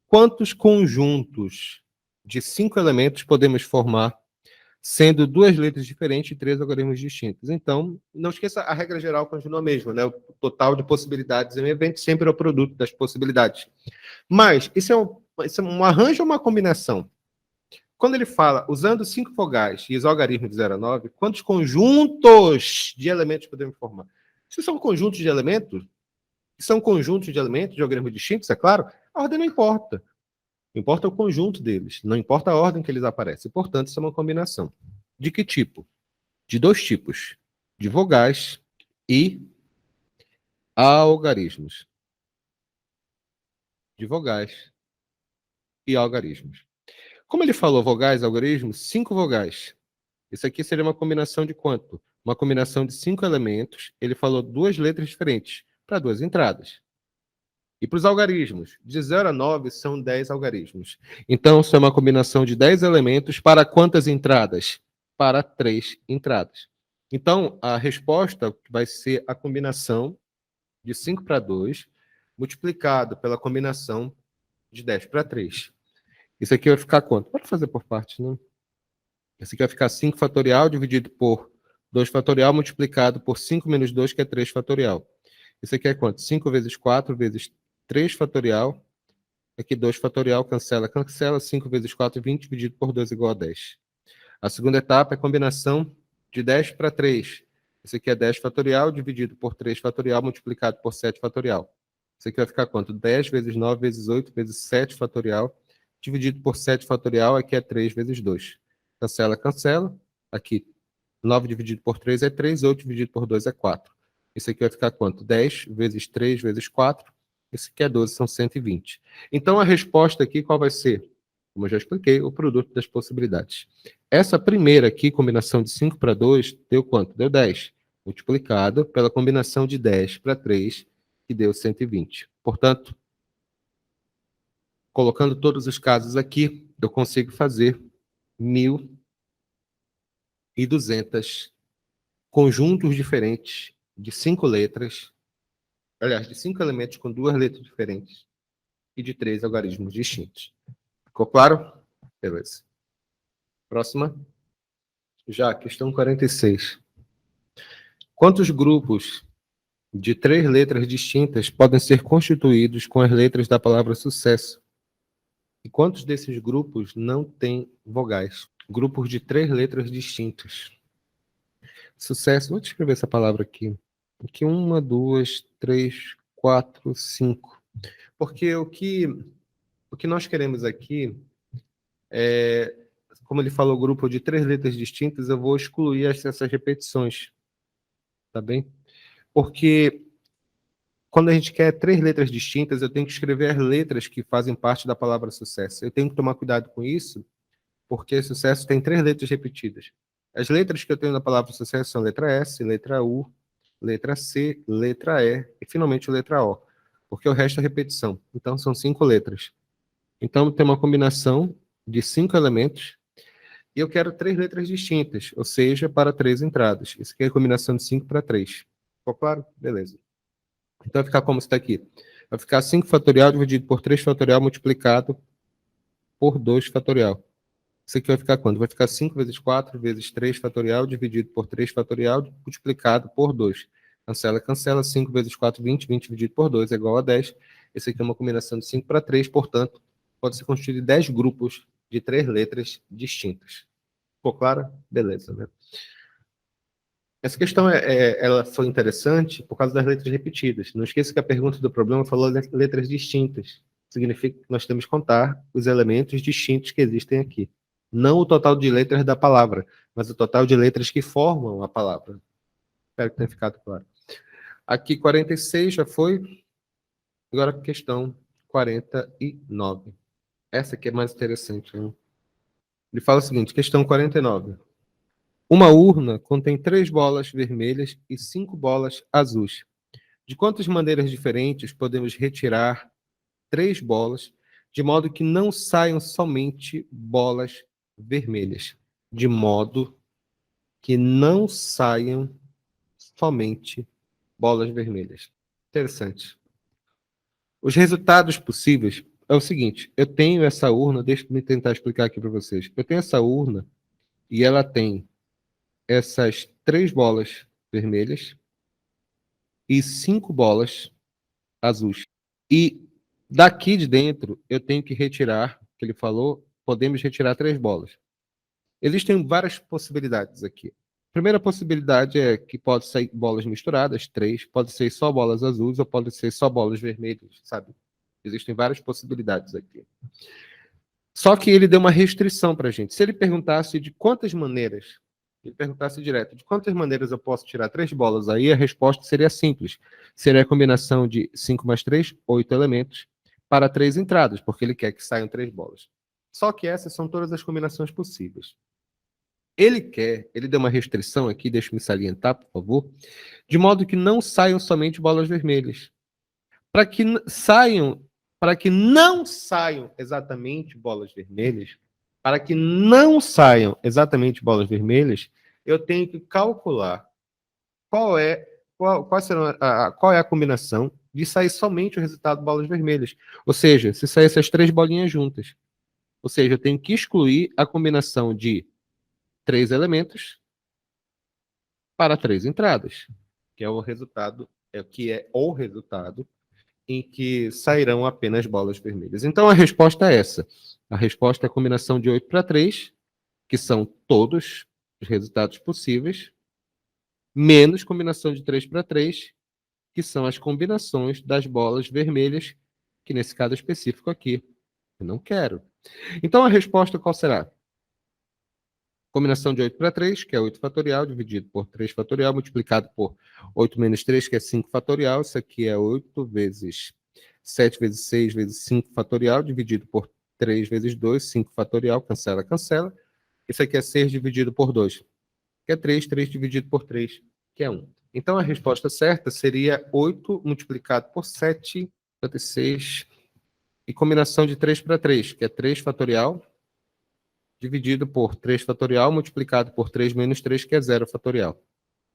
quantos conjuntos de 5 elementos podemos formar, sendo 2 letras diferentes e 3 algarismos distintos? Então, não esqueça, a regra geral continua a mesma, né? O total de possibilidades em um evento sempre é o produto das possibilidades. Mas, isso é um arranjo ou uma combinação? Quando ele fala, usando 5 vogais e os algarismos de 0 a 9, quantos conjuntos de elementos podemos formar? Se são conjuntos de elementos, de algarismos distintos, é claro, a ordem não importa. Importa o conjunto deles, não importa a ordem que eles aparecem. Portanto, isso é uma combinação. De que tipo? De 2 tipos. De vogais e algarismos. De vogais e algarismos. Como ele falou vogais e algarismos, 5 vogais. Isso aqui seria uma combinação de quanto? Uma combinação de 5 elementos. Ele falou 2 letras diferentes para 2 entradas. E para os algarismos, de 0 a 9 são 10 algarismos. Então, isso é uma combinação de 10 elementos para quantas entradas? Para 3 entradas. Então, a resposta vai ser a combinação de 5 para 2, multiplicado pela combinação de 10 para 3. Isso aqui vai ficar quanto? Pode fazer por partes, né? Isso aqui vai ficar 5 fatorial dividido por 2 fatorial multiplicado por 5 menos 2, que é 3 fatorial. Isso aqui é quanto? 5 vezes 4 vezes 3 fatorial. Aqui 2 fatorial, cancela. 5 vezes 4, 20, dividido por 2 igual a 10. A segunda etapa é a combinação de 10 para 3. Isso aqui é 10 fatorial dividido por 3 fatorial multiplicado por 7 fatorial. Isso aqui vai ficar quanto? 10 vezes 9 vezes 8 vezes 7 fatorial dividido por 7 fatorial, aqui é 3 vezes 2. Cancela, cancela. Aqui, 9 dividido por 3 é 3, 8 dividido por 2 é 4. Isso aqui vai ficar quanto? 10 vezes 3 vezes 4. Isso aqui é 12, são 120. Então, a resposta aqui, qual vai ser? Como eu já expliquei, o produto das possibilidades. Essa primeira aqui, combinação de 5 para 2, deu quanto? Deu 10. Multiplicado pela combinação de 10 para 3, que deu 120. Portanto, colocando todos os casos aqui, eu consigo fazer 1.200 conjuntos diferentes de 5 letras, aliás, de 5 elementos com 2 letras diferentes e de 3 algarismos distintos. Ficou claro? Beleza. Próxima. Já, questão 46. Quantos grupos de 3 letras distintas podem ser constituídos com as letras da palavra sucesso. E quantos desses grupos não têm vogais? Grupos de 3 letras distintas. Sucesso, vou te escrever essa palavra aqui. Aqui 1, 2, 3, 4, 5. Porque o que nós queremos aqui é, como ele falou, grupo de 3 letras distintas, eu vou excluir essas repetições. Tá bem? Porque quando a gente quer 3 letras distintas, eu tenho que escrever as letras que fazem parte da palavra sucesso. Eu tenho que tomar cuidado com isso, porque sucesso tem 3 letras repetidas. As letras que eu tenho na palavra sucesso são letra S, letra U, letra C, letra E e, finalmente, letra O. Porque o resto é repetição. Então, são 5 letras. Então, tem uma combinação de 5 elementos e eu quero 3 letras distintas, ou seja, para 3 entradas. Isso aqui é a combinação de 5 para 3. Ficou claro? Beleza. Então, vai ficar como está aqui. Vai ficar 5 fatorial dividido por 3 fatorial multiplicado por 2 fatorial. Isso aqui vai ficar quanto? Vai ficar 5 vezes 4 vezes 3 fatorial dividido por 3 fatorial multiplicado por 2. Cancela, cancela. 5 vezes 4, 20. 20 dividido por 2 é igual a 10. Esse aqui é uma combinação de 5 para 3, portanto, pode ser constituído de 10 grupos de 3 letras distintas. Ficou claro? Beleza, né? Essa questão ela foi interessante por causa das letras repetidas. Não esqueça que a pergunta do problema falou letras distintas. Significa que nós temos que contar os elementos distintos que existem aqui. Não o total de letras da palavra, mas o total de letras que formam a palavra. Espero que tenha ficado claro. Aqui 46 já foi. Agora a questão 49. Essa aqui é mais interessante, né? Ele fala o seguinte, questão 49. Uma urna contém 3 bolas vermelhas e 5 bolas azuis. De quantas maneiras diferentes podemos retirar 3 bolas, de modo que não saiam somente bolas vermelhas? De modo que não saiam somente bolas vermelhas. Interessante. Os resultados possíveis é o seguinte, eu tenho essa urna, deixa eu tentar explicar aqui para vocês. Eu tenho essa urna e ela tem essas 3 bolas vermelhas e 5 bolas azuis. E daqui de dentro, eu tenho que retirar, que ele falou, podemos retirar 3 bolas. Existem várias possibilidades aqui. A primeira possibilidade é que pode sair bolas misturadas, 3, pode ser só bolas azuis ou pode ser só bolas vermelhas, sabe? Existem várias possibilidades aqui. Só que ele deu uma restrição para a gente. Se ele perguntasse de quantas maneiras, ele perguntasse direto, de quantas maneiras eu posso tirar 3 bolas aí, a resposta seria simples. Seria a combinação de 5 mais 3, 8 elementos, para 3 entradas, porque ele quer que saiam 3 bolas. Só que essas são todas as combinações possíveis. Ele deu uma restrição aqui, deixa-me salientar, por favor, de modo que não saiam somente bolas vermelhas. Para que não saiam exatamente bolas vermelhas, eu tenho que calcular qual é a combinação de sair somente o resultado bolas vermelhas. Ou seja, se sair essas 3 bolinhas juntas. Ou seja, eu tenho que excluir a combinação de 3 elementos para 3 entradas, que é o resultado em que sairão apenas bolas vermelhas. Então, a resposta é essa. A resposta é a combinação de 8 para 3, que são todos os resultados possíveis, menos combinação de 3 para 3, que são as combinações das bolas vermelhas, que nesse caso específico aqui, eu não quero. Então, a resposta qual será? Combinação de 8 para 3, que é 8 fatorial, dividido por 3 fatorial, multiplicado por 8 menos 3, que é 5 fatorial. Isso aqui é 8 vezes 7 vezes 6 vezes 5 fatorial, dividido por 3 vezes 2, 5 fatorial, cancela, cancela. Isso aqui é 6 dividido por 2, que é 3, 3 dividido por 3, que é 1. Então, a resposta certa seria 8 multiplicado por 7, 56, e combinação de 3 para 3, que é 3 fatorial, dividido por 3 fatorial, multiplicado por 3 menos 3, que é 0 fatorial.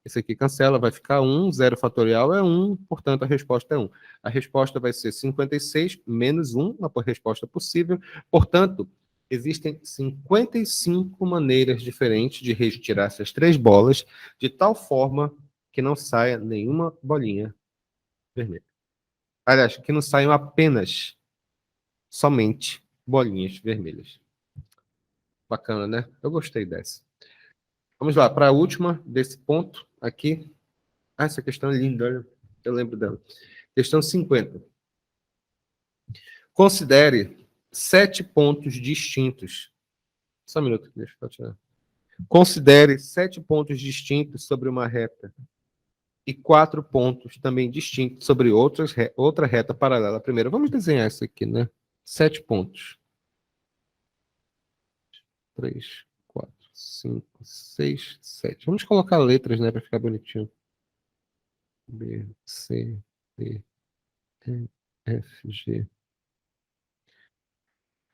Esse aqui cancela, vai ficar 1, 0 fatorial é 1, portanto a resposta é 1. A resposta vai ser 56 menos 1, a resposta possível. Portanto, existem 55 maneiras diferentes de retirar essas 3 bolas, de tal forma que não saia nenhuma bolinha vermelhas. Aliás, que não saiam apenas, somente, bolinhas vermelhas. Bacana, né? Eu gostei dessa. Vamos lá, para a última desse ponto aqui. Ah, essa questão é linda, olha. Eu lembro dela. Questão 50. Considere 7 pontos distintos. Só um minuto, deixa eu tirar. Considere 7 pontos distintos sobre uma reta e 4 pontos também distintos sobre outra reta paralela. Primeiro, vamos desenhar isso aqui, né? 7 pontos. 3, 4, 5, 6, 7. Vamos colocar letras, né, para ficar bonitinho. B, C, D, E, F, G.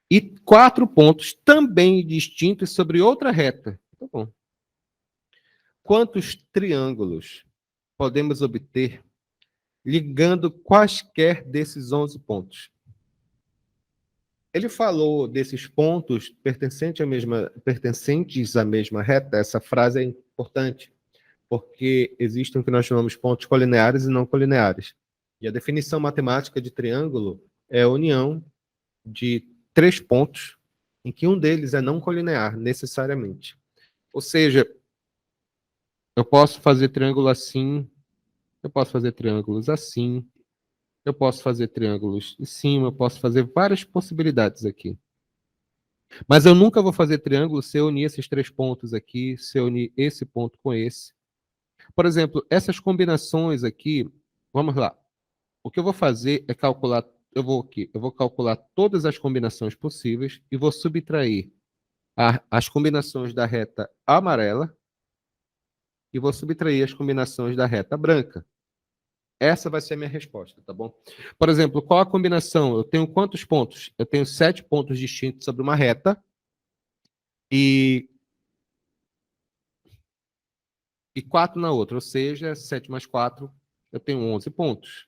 E 4 pontos também distintos sobre outra reta. Tá bom. Quantos triângulos podemos obter ligando quaisquer desses 11 pontos? Ele falou desses pontos pertencentes à mesma reta. Essa frase é importante, porque existem o que nós chamamos de pontos colineares e não colineares. E a definição matemática de triângulo é a união de 3 pontos, em que um deles é não colinear, necessariamente. Ou seja, eu posso fazer triângulo assim, eu posso fazer triângulos assim, eu posso fazer triângulos em cima, eu posso fazer várias possibilidades aqui. Mas eu nunca vou fazer triângulo se eu unir esses 3 pontos aqui, se eu unir esse ponto com esse. Por exemplo, essas combinações aqui, vamos lá. O que eu vou fazer é calcular, eu vou calcular todas as combinações possíveis e vou subtrair as combinações da reta amarela e vou subtrair as combinações da reta branca. Essa vai ser a minha resposta, tá bom? Por exemplo, qual a combinação? Eu tenho quantos pontos? Eu tenho 7 pontos distintos sobre uma reta e 4 na outra, ou seja, 7 mais 4, eu tenho 11 pontos,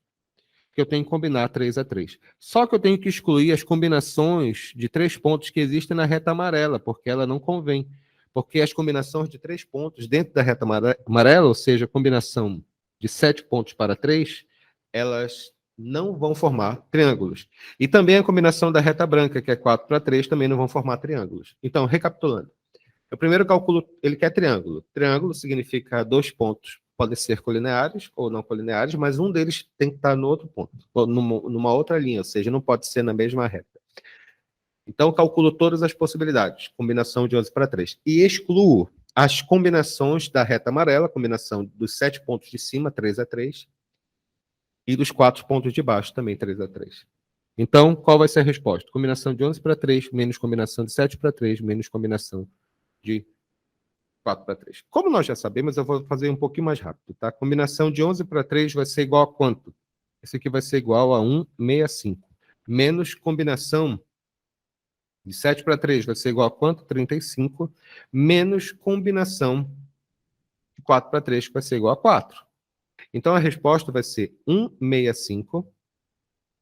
que eu tenho que combinar 3 a 3. Só que eu tenho que excluir as combinações de 3 pontos que existem na reta amarela, porque ela não convém. Porque as combinações de 3 pontos dentro da reta amarela, ou seja, a combinação de 7 pontos para 3, elas não vão formar triângulos. E também a combinação da reta branca, que é 4 para 3, também não vão formar triângulos. Então, recapitulando. O primeiro cálculo, ele quer triângulo. Triângulo significa 2 pontos. Podem ser colineares ou não colineares, mas um deles tem que estar no outro ponto, ou numa outra linha, ou seja, não pode ser na mesma reta. Então, calculo todas as possibilidades, combinação de 11 para 3. E excluo as combinações da reta amarela, combinação dos 7 pontos de cima, 3 a 3, e dos 4 pontos de baixo, também 3 a 3. Então, qual vai ser a resposta? Combinação de 11 para 3, menos combinação de 7 para 3, menos combinação de 4 para 3. Como nós já sabemos, eu vou fazer um pouquinho mais rápido, tá? Combinação de 11 para 3 vai ser igual a quanto? Esse aqui vai ser igual a 165. Menos combinação de 7 para 3 vai ser igual a quanto? 35. Menos combinação de 4 para 3, que vai ser igual a 4. Então, a resposta vai ser 165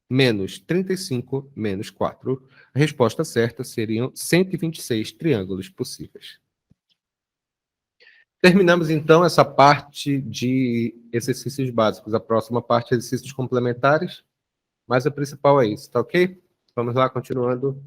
menos 35 menos 4. A resposta certa seriam 126 triângulos possíveis. Terminamos, então, essa parte de exercícios básicos. A próxima parte é exercícios complementares, mas a principal é isso, tá ok? Vamos lá, continuando.